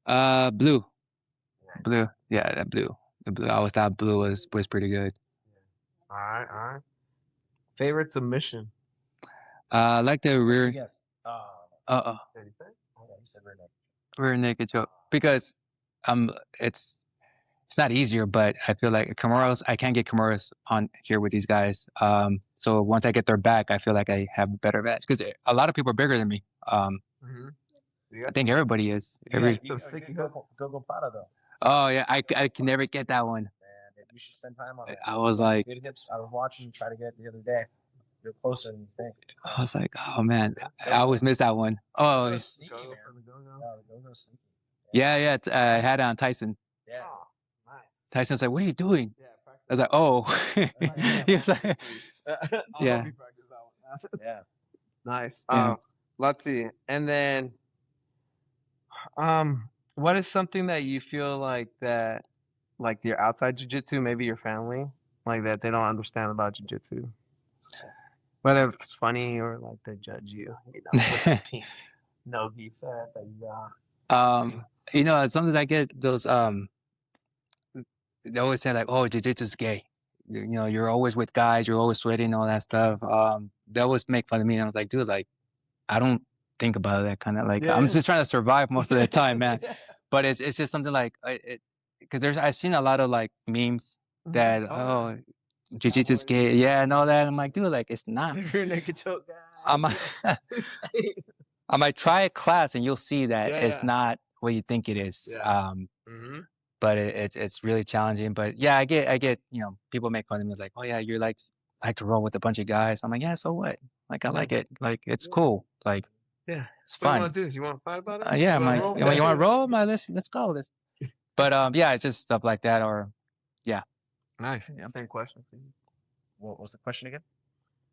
Blue. Blue. Yeah, that blue. The blue. I always thought blue was pretty good. All right. Favorite submission? I like the rear. Yes. Rear naked choke because it's not easier, but I feel like Kimuras, I can't get Kimuras on here with these guys. So once I get their back, I feel like I have a better match because a lot of people are bigger than me. I think everybody is. Go Prada though. Oh yeah, I can never get that one. Man, you should spend time on it. I was like, good hips. I was watching you try to get it the other day. You're closer than you think. I was like, oh man, I always miss that one. Oh, yeah. I had it on Tyson. Yeah. Tyson's like, what are you doing? I was like, oh. He was like, yeah. Yeah. Nice. Let's see. And then, what is something that you feel like that, like your outside jiu-jitsu, maybe your family, like that they don't understand about jiu-jitsu? Whether it's funny or like they judge you, with the pink no-gi set that you got. Sometimes I get those, they always say like, oh, jiu-jitsu's gay. You're always with guys, you're always sweating, all that stuff. They always make fun of me. And I was like, dude, like, I don't think about that kind of like, I'm just trying to survive most of the time, man. But it's just something like, because I've seen a lot of like memes that, jiu-jitsu's gay, yeah, and all that. I'm like, dude, like, it's not. I might try a class and you'll see that it's not what you think it is. But it's really challenging. But yeah, I get people make fun of me like, oh yeah, you're like to roll with a bunch of guys. I'm like, yeah, so what? Like I like it. Like it's cool. Like it's fun. What you want to do? You want to fight about it? Yeah, I'm like, you want to roll? Let's go. But yeah, it's just stuff like that. Or nice. Same question. What was the question again?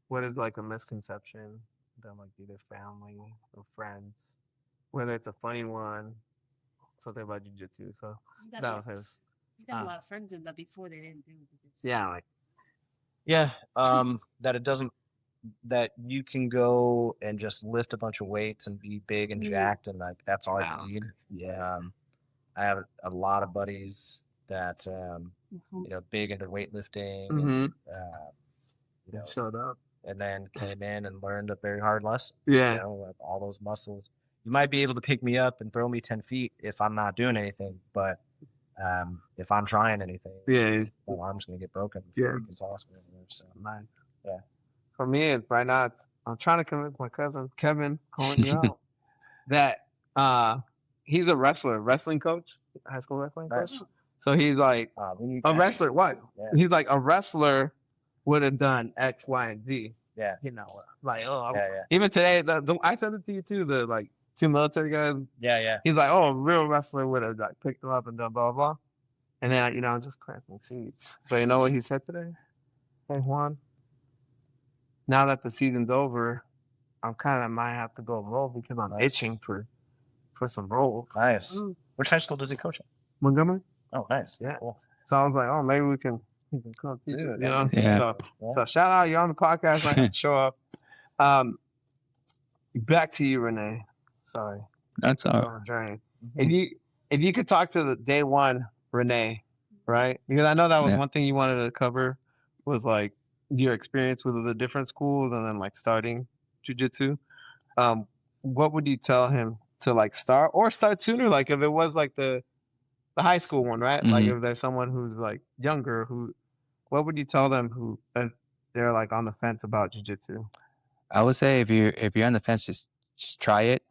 What is like a misconception that like either family or friends, whether it's a funny one, something about jiu-jitsu? So that was his. You got a lot of friends in that before they didn't do jiu-jitsu. Yeah, like that it doesn't, that you can go and just lift a bunch of weights and be big and jacked and like that's all you need. Yeah. I have a lot of buddies that big into weightlifting and, showed up and then came in and learned a very hard lesson. Yeah. All those muscles. You might be able to pick me up and throw me 10 feet if I'm not doing anything, but if I'm trying anything, my arm's gonna get broken. It's awesome. So nice. Yeah. For me, it's right now. I'm trying to convince my cousin Kevin, calling you out, that he's a wrestling coach, high school wrestling coach. So he's like a wrestler. What? Yeah. He's like a wrestler would have done X, Y, and Z. Yeah. Even today, I sent it to you too. The like 2 military guys. Yeah. He's like, a real wrestler would have like picked him up and done blah blah. And then I'm just planting seeds. But you know what he said today? Hey Juan. Now that the season's over, I'm kind of might have to go roll because I'm itching for some rolls. Nice. Which high school does he coach at? Montgomery. Oh, nice. Yeah. Cool. So I was like, maybe we can come too. Yeah. So shout out, you're on the podcast. I can show up. Back to you, Rene. Sorry. That's all right. If you could talk to the day one Rene, right? Because I know that was one thing you wanted to cover was like your experience with the different schools and then like starting jiu-jitsu. What would you tell him to like start sooner? Like if it was like the high school one, right? Like if there's someone who's like younger, what would you tell them who they're like on the fence about jiu-jitsu? I would say if you're on the fence, just try it.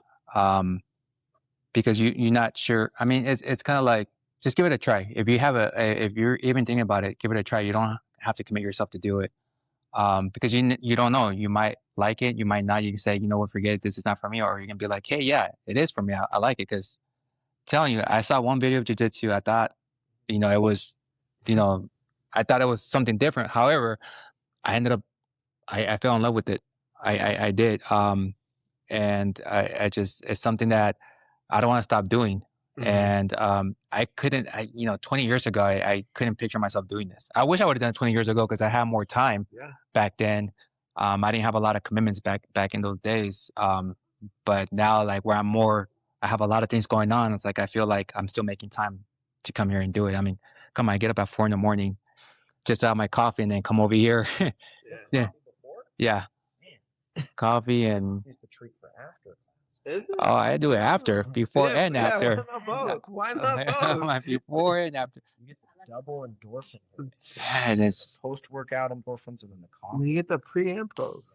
Because you're not sure. I mean, it's kind of like just give it a try. If you're even thinking about it, give it a try. You don't have to commit yourself to do it. because you don't know. You might like it, you might not. You can say, you know what, forget it, this is not for me, or you can be like, hey, yeah, it is for me. I like it because telling you, I saw one video of jiu-jitsu. I thought, it was, I thought it was something different. However, I ended up, I fell in love with it. I did. And I just, it's something that I don't want to stop doing. And I couldn't, 20 years ago, I couldn't picture myself doing this. I wish I would have done it 20 years ago because I had more time back then. I didn't have a lot of commitments back in those days. But now, like where I have a lot of things going on. It's like I feel like I'm still making time to come here and do it. I mean, come on, I get up at 4 a.m. just to have my coffee and then come over here. Yeah. Coffee and oh, I do it after, before and after. Why not both? Before and after. You get the double endorphin. Yeah, and it's post-workout endorphins and then the coffee. You get the pre and post.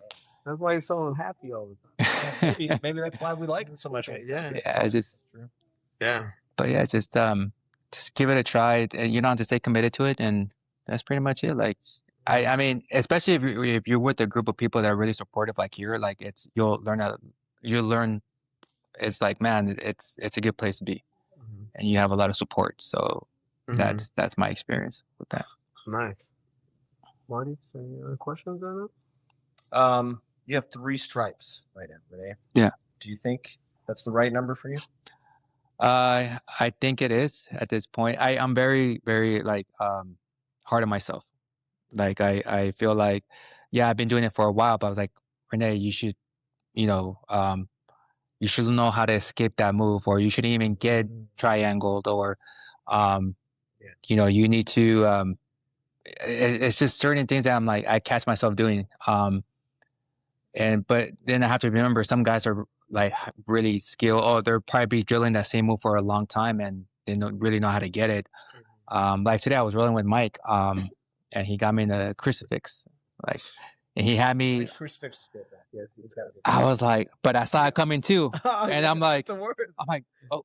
That's why he's so unhappy all the time. Maybe that's why we like him so much. Yeah, just yeah. But yeah, just give it a try. You don't have to stay committed to it, and that's pretty much it. Like I mean, especially if you're with a group of people that are really supportive, like here, like you'll learn. It's like, man, it's a good place to be, and you have a lot of support. So that's my experience with that. Nice. Marty, any other questions on that? You have 3 stripes right now, Rene. Yeah. Do you think that's the right number for you? I think it is at this point. I'm very, very like hard on myself. Like I feel like, yeah, I've been doing it for a while, but I was like, Rene, you should, you should know how to escape that move, or you shouldn't even get triangled, or, you need to. It's just certain things that I'm like, I catch myself doing. But then I have to remember some guys are like really skilled. Oh, they're probably drilling that same move for a long time and they don't really know how to get it. Like today I was rolling with Mike, and he got me in a crucifix. Like, and he had me. Crucifix is good. Yeah, it's gotta be. I was like, but I saw it coming too, and I'm like, oh.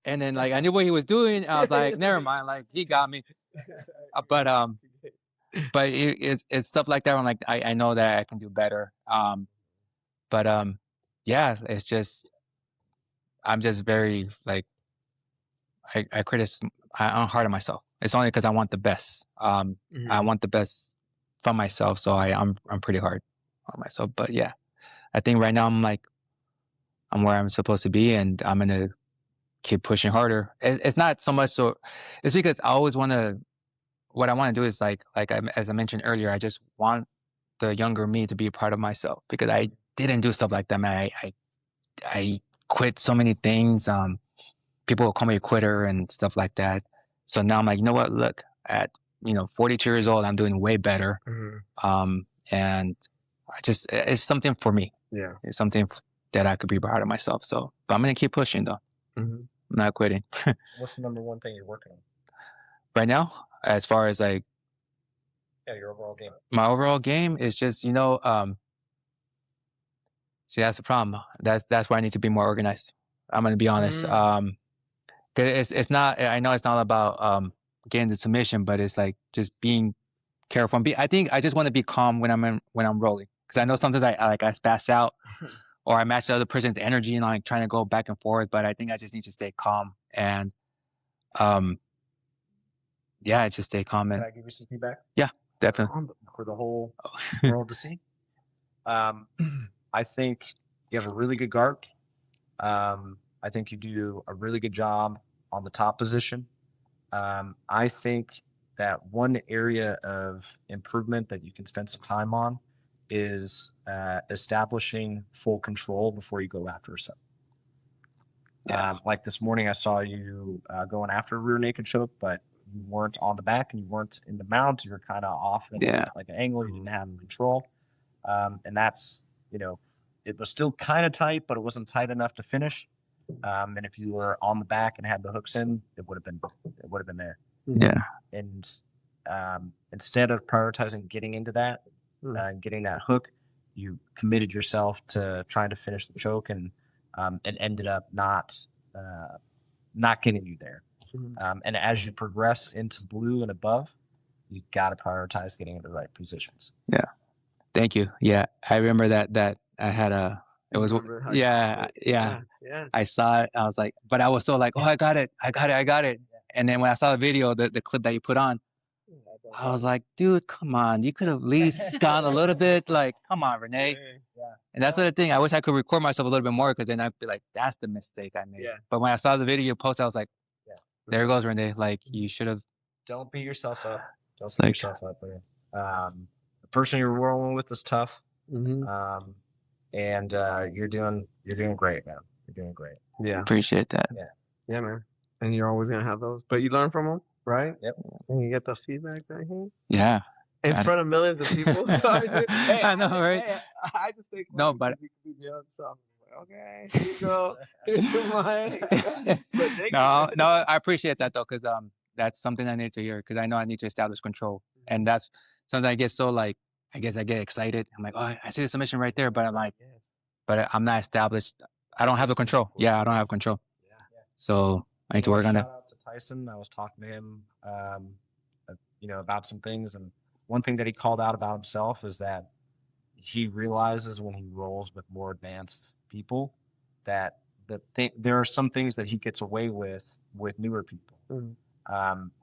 And then like I knew what he was doing. I was like, never mind. Like he got me. But it's stuff like that. Where I'm like, I know that I can do better. Yeah, it's just I'm just very like I'm hard on myself. It's only because I want the best. I want the best from myself, so I'm pretty hard on myself. But yeah, I think right now I'm where I'm supposed to be, and I'm gonna keep pushing harder. It's not so much so. It's because I always want to. What I want to do is as I mentioned earlier, I just want the younger me to be a part of myself, because I didn't do stuff like that, man. I quit so many things. People will call me a quitter and stuff like that. So now I'm like, you know what? Look, at 42 years old, I'm doing way better. And it's something for me. Yeah, it's something that I could be proud of myself. So, but I'm gonna keep pushing though. I'm not quitting. What's the number one thing you're working on right now, as far as like? Yeah, your overall game. My overall game is just see, that's the problem. That's why I need to be more organized. I'm gonna be honest. It's not. I know it's not about getting the submission, but it's like just being careful. I think I just want to be calm when I'm rolling, because I know sometimes I pass out, or I match the other person's energy and I'm like trying to go back and forth. But I think I just need to stay calm and yeah, just stay calm. And can I give you some feedback? Yeah, definitely, for the whole world to see. I think you have a really good guard. I think you do a really good job on the top position. I think that one area of improvement that you can spend some time on is establishing full control before you go after something. Yeah. Like this morning, I saw you going after a rear naked choke, but you weren't on the back and you weren't in the mount. You were kind of off at like an angle. You didn't have control. And that's, it was still kind of tight, but it wasn't tight enough to finish. And if you were on the back and had the hooks in, it would have been there. Yeah. And instead of prioritizing getting into that, and getting that hook, you committed yourself to trying to finish the choke, and it ended up not getting you there. And as you progress into blue and above, you got to prioritize getting into the right positions. Yeah. Thank you. Yeah, I remember that I had a. It was yeah. I saw it. I was like, but I was so like, oh, I got it. And then when I saw the video, the clip that you put on, I was like, dude, come on. You could have at least gone a little bit. Like, come on, Rene. And that's the thing. I wish I could record myself a little bit more because then I'd be like, that's the mistake I made. But when I saw the video post, I was like, there goes Rene. Like, you should have. Don't beat yourself up. Don't beat yourself up. The person you're rolling with is tough. And you're doing great, man. You're doing great. Yeah. Appreciate that. Yeah, man. And you're always going to have those. But you learn from them, right? Yep. And you get the feedback right here. Yeah. In front of millions of people. Sorry, hey, I know, right? Hey, I just think no, but you can beat me up, so I'm like, okay, here you go. Here's the mic. No, I appreciate that though, because that's something I need to hear because I know I need to establish control, and that's something I get so like I guess I get excited. I'm like, oh, I see the submission right there, but I'm like, but I'm not established. I don't have the control. Yeah, I don't have control. So I need to work on that. Shout out to Tyson. I was talking to him, about some things, and one thing that he called out about himself is that he realizes when he rolls with more advanced people that there are some things that he gets away with newer people.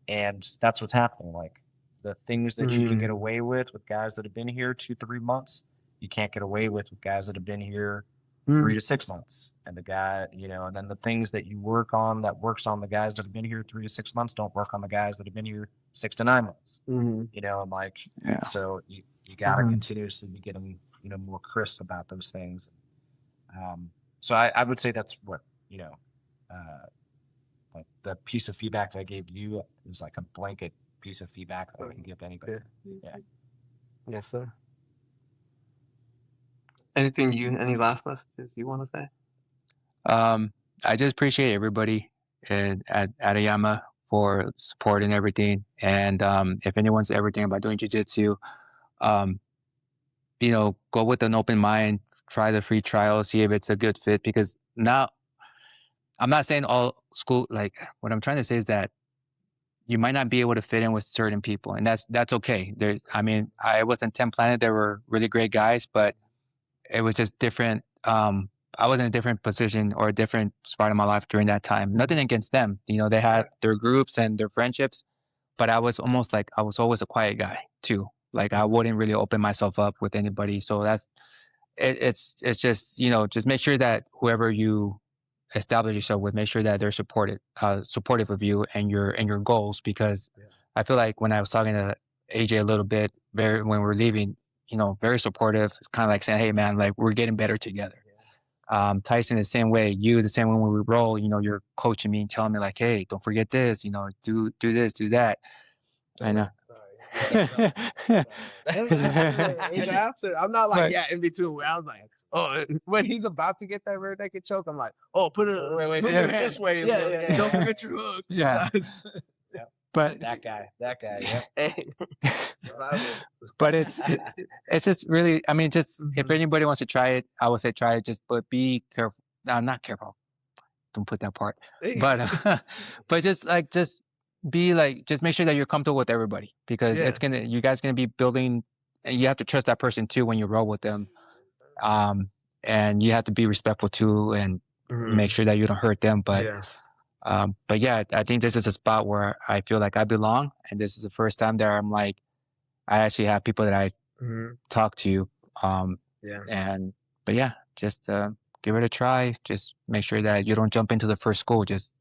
And that's what's happening. Like the things that you can get away with guys that have been here 2-3 months, you can't get away with guys that have been here 3 to 6 months. And the guy, and then the things that you work on that works on the guys that have been here 3 to 6 months don't work on the guys that have been here 6 to 9 months. And like, so you got to continuously be getting, more crisp about those things. So I would say that's what, like the piece of feedback that I gave you is like a blanket piece of feedback that I can give to anybody. Yeah. Yes, sir. Any last messages you want to say? I just appreciate everybody at Ayama for support and everything. And if anyone's ever thinking about doing jiu-jitsu, go with an open mind, try the free trial, see if it's a good fit. Because now, I'm not saying all school, like what I'm trying to say is that you might not be able to fit in with certain people, and that's okay. I was in 10 Planet. There were really great guys, but it was just different. I was in a different position or a different spot in my life during that time. Nothing against them. They had their groups and their friendships, but I was almost like, I was always a quiet guy too. Like I wouldn't really open myself up with anybody. So it's just, just make sure that whoever you establish yourself with, make sure that they're supportive of you and your goals. Because I feel like when I was talking to AJ a little bit, when we were leaving, very supportive. It's kind of like saying, hey man, like we're getting better together. Tyson the same way, the same way when we roll, you're coaching me and telling me like, hey, don't forget this, do this, do that. I know. I'm not like, in between where I was like, oh, when he's about to get that rear naked choke, I'm like, oh, put it this way. Yeah. Don't forget your hooks. Yeah. But that guy, yeah. But it's just really, if anybody wants to try it, I would say try it. But be careful. No, not careful. Don't put that part. But just make sure that you're comfortable with everybody, because you guys gonna be building, and you have to trust that person too when you roll with them. And you have to be respectful too, and make sure that you don't hurt them. But yeah, I think this is a spot where I feel like I belong, and this is the first time that I'm like, I actually have people that I talk to. But yeah, just give it a try. Just make sure that you don't jump into the first school. Just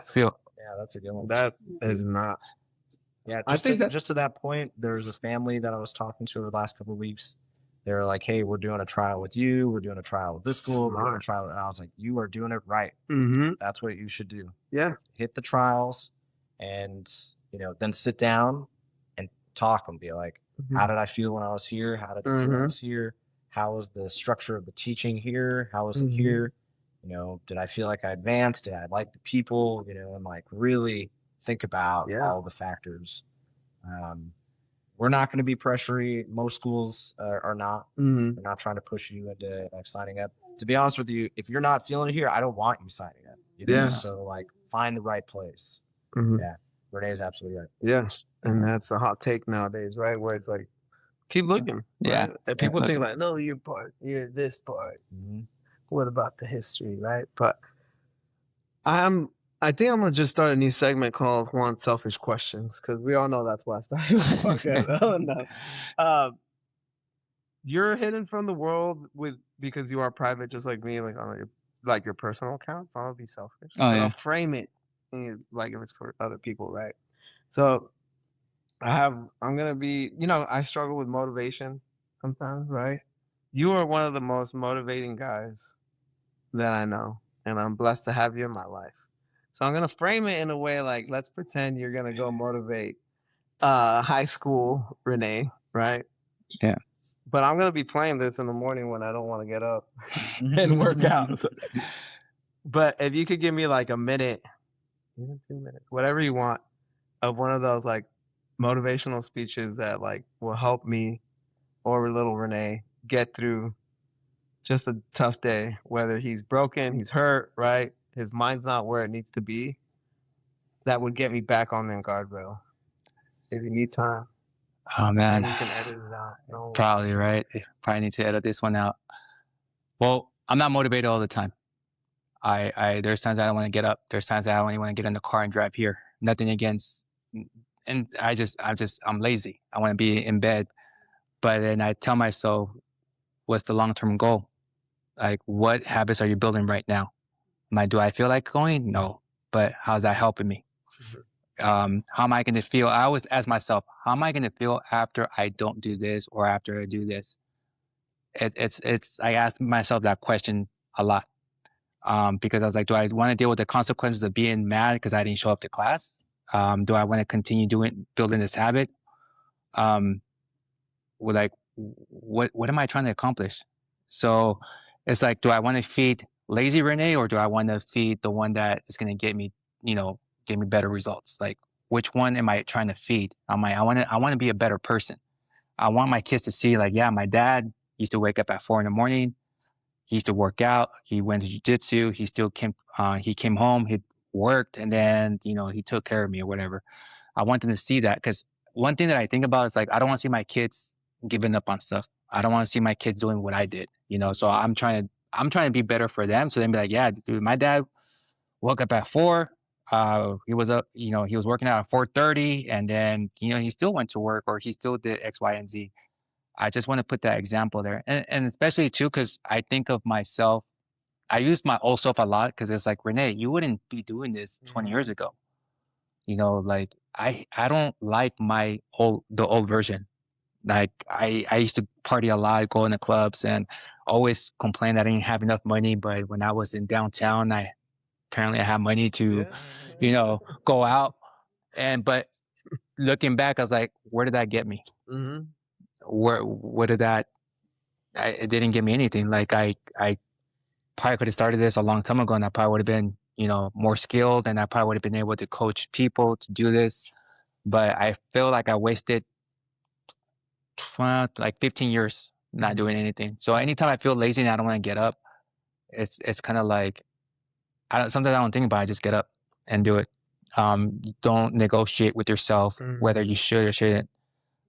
feel. Yeah, that's a good one. That is not. Yeah, just to that point, there's a family that I was talking to over the last couple of weeks. They're like, hey, we're doing a trial with you. We're doing a trial with this school. We're doing a trial. And I was like, you are doing it right. That's what you should do. Yeah. Hit the trials and, then sit down and talk and be like, how did I feel when I was here? How did I feel when I was here? How was the structure of the teaching here? How was it here? Did I feel like I advanced? Did I like the people? And like really think about all the factors. We're not going to be pressury. Most schools are not. They're not trying to push you into like signing up. To be honest with you, if you're not feeling it here, I don't want you signing up. So like find the right place. Yeah. Rene is absolutely right. Yes. And that's a hot take nowadays, right? Where it's like keep looking. Yeah. Right? And people think like, no, you're this part. Mm-hmm. What about the history, right? But I think I'm gonna just start a new segment called Juan Selfish Questions, because we all know that's why I started the podcast. Oh no. You're hidden from the world because you are private, just like me, like on your personal accounts. I'll be selfish, but I'll frame it like if it's for other people, right? So I'm gonna be, I struggle with motivation sometimes, right? You are one of the most motivating guys that I know, and I'm blessed to have you in my life. So I'm gonna frame it in a way like, let's pretend you're gonna go motivate high school Rene, right? Yeah. But I'm gonna be playing this in the morning when I don't want to get up and work out. But if you could give me like a minute, even 2 minutes, whatever you want, of one of those like motivational speeches that like will help me or little Rene get through just a tough day, whether he's broken, he's hurt, right? His mind's not where it needs to be. That would get me back on the guardrail. If you need time. Oh man. You can edit it out. No. Probably, right? Probably need to edit this one out. Well, I'm not motivated all the time. There's times I don't want to get up. There's times I don't even want to get in the car and drive here. Nothing against, and I'm lazy. I want to be in bed. But then I tell myself, what's the long-term goal? Like, what habits are you building right now? Do I feel like going? No. But how's that helping me? How am I going to feel? I always ask myself, how am I going to feel after I don't do this or after I do this? I ask myself that question a lot. Because I was like, do I want to deal with the consequences of being mad because I didn't show up to class? Do I want to continue building this habit? What am I trying to accomplish? So it's like, do I want to feed lazy Rene, or do I want to feed the one that is going to get me better results? Like, which one am I trying to feed? I want to be a better person. I want my kids to see like, yeah, my dad used to wake up at 4 a.m. He used to work out. He went to jiu-jitsu. He still came home. He worked, and then, he took care of me or whatever. I want them to see that, because one thing that I think about is like, I don't want to see my kids giving up on stuff. I don't want to see my kids doing what I did, so I'm trying to be better for them. So they'll be like, yeah, dude, my dad woke up at 4. He was up, he was working out at 4:30, and then, he still went to work, or he still did X, Y, and Z. I just want to put that example there. And especially too, because I think of myself, I use my old self a lot, because it's like, Rene, you wouldn't be doing this 20 years ago. Like I don't like the old version. Like I used to party a lot, go in the clubs, and always complain that I didn't have enough money. But when I was in downtown, I had money to, go out. But looking back, I was like, where did that get me? Mm-hmm. What did that? It didn't give me anything. Like I probably could have started this a long time ago, and I probably would have been, more skilled, and I probably would have been able to coach people to do this. But I feel like I wasted 15 years not doing anything. So anytime I feel lazy and I don't want to get up, it's kind of like, sometimes I don't think about it, I just get up and do it. Don't negotiate with yourself whether you should or shouldn't.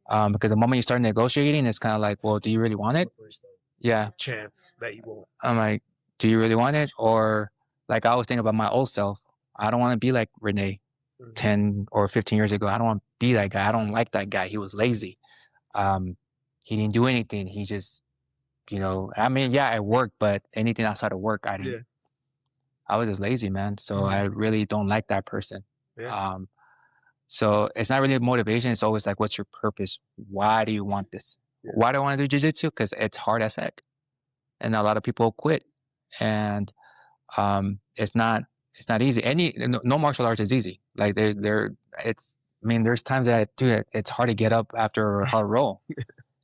Because the moment you start negotiating, it's kind of like, well, do you really want it? Yeah. Chance that you won't. I'm like, do you really want it? Or like, I always think about my old self. I don't want to be like Rene 10 or 15 years ago. I don't want to be that guy. I don't like that guy. He was lazy. He didn't do anything. He just, I worked, but anything outside of work, I didn't. Yeah. I was just lazy, man. So I really don't like that person. Yeah. So it's not really a motivation. It's always like, what's your purpose? Why do you want this? Yeah. Why do I want to do jiu-jitsu? Because it's hard as heck. And a lot of people quit. And it's not easy. No martial arts is easy. Like there's times that I do it. It's hard to get up after a hard roll.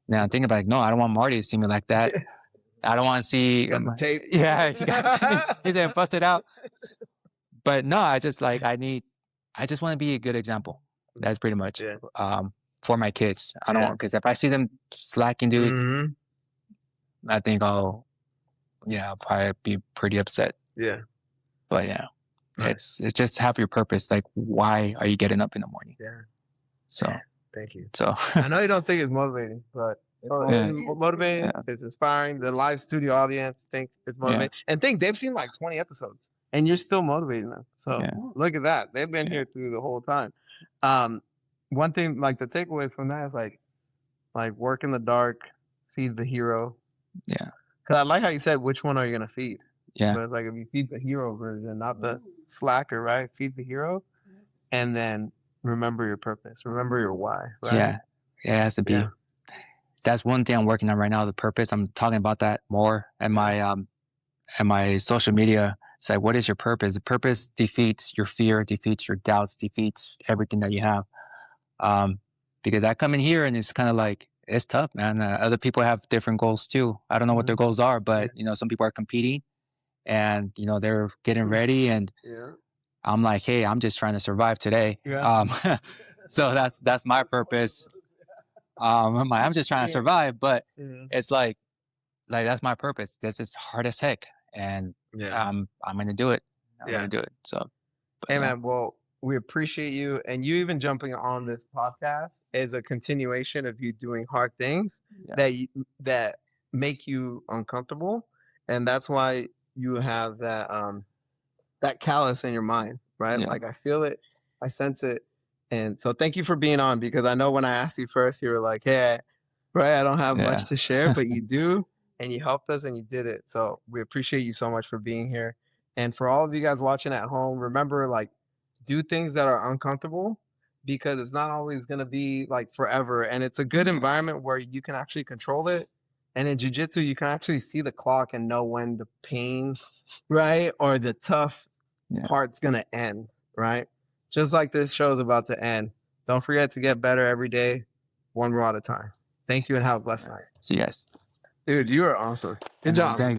Now I'm thinking about no, I don't want Marty to see me like that. I don't want to see tape. Yeah, he's gonna bust it out. But no, I just want to be a good example. That's pretty much for my kids. I don't want, because if I see them slacking, dude, I think I'll probably be pretty upset. Yeah. But yeah, it's just have your purpose. Like, why are you getting up in the morning? Yeah. So thank you. So I know you don't think it's motivating, but motivating. It's inspiring. The live studio audience thinks it's motivating, and they've seen like 20 episodes, and you're still motivating them. So look at that. They've been here through the whole time. One thing, like the takeaway from that is like work in the dark, feed the hero. Yeah. Because I like how you said, which one are you gonna feed? Yeah. So it's like if you feed the hero version, not the slacker, right? Feed the hero, and then remember your purpose. Remember your why. Right? Yeah. Yeah, it has to be. Yeah. That's one thing I'm working on right now. The purpose. I'm talking about that more at my social media. It's like, what is your purpose? The purpose defeats your fear, defeats your doubts, defeats everything that you have. Because I come in here and it's kind of like, it's tough, man. Other people have different goals too. I don't know what their goals are, but you know, some people are competing and you know, they're getting ready and I'm like, hey, I'm just trying to survive today. So that's my purpose. I'm just trying to survive, but it's like that's my purpose. This is hard as heck. And I'm going to do it. I'm going to do it. So, hey man, well, we appreciate you, and you even jumping on this podcast is a continuation of you doing hard things that make you uncomfortable, and that's why you have that that callus in your mind, right? Like I feel it, I sense it, and so thank you for being on, because I know when I asked you first, you were like, "Hey, right, I don't have much to share," but you do, and you helped us, and you did it. So we appreciate you so much for being here, and for all of you guys watching at home, remember like, do things that are uncomfortable, because it's not always going to be like forever. And it's a good environment where you can actually control it. And in jiu-jitsu, you can actually see the clock and know when the pain, right, or the tough part's going to end, right? Just like this show is about to end. Don't forget to get better every day, one row at a time. Thank you and have a blessed night. See you guys. Dude, you are awesome. Good job. Thanks.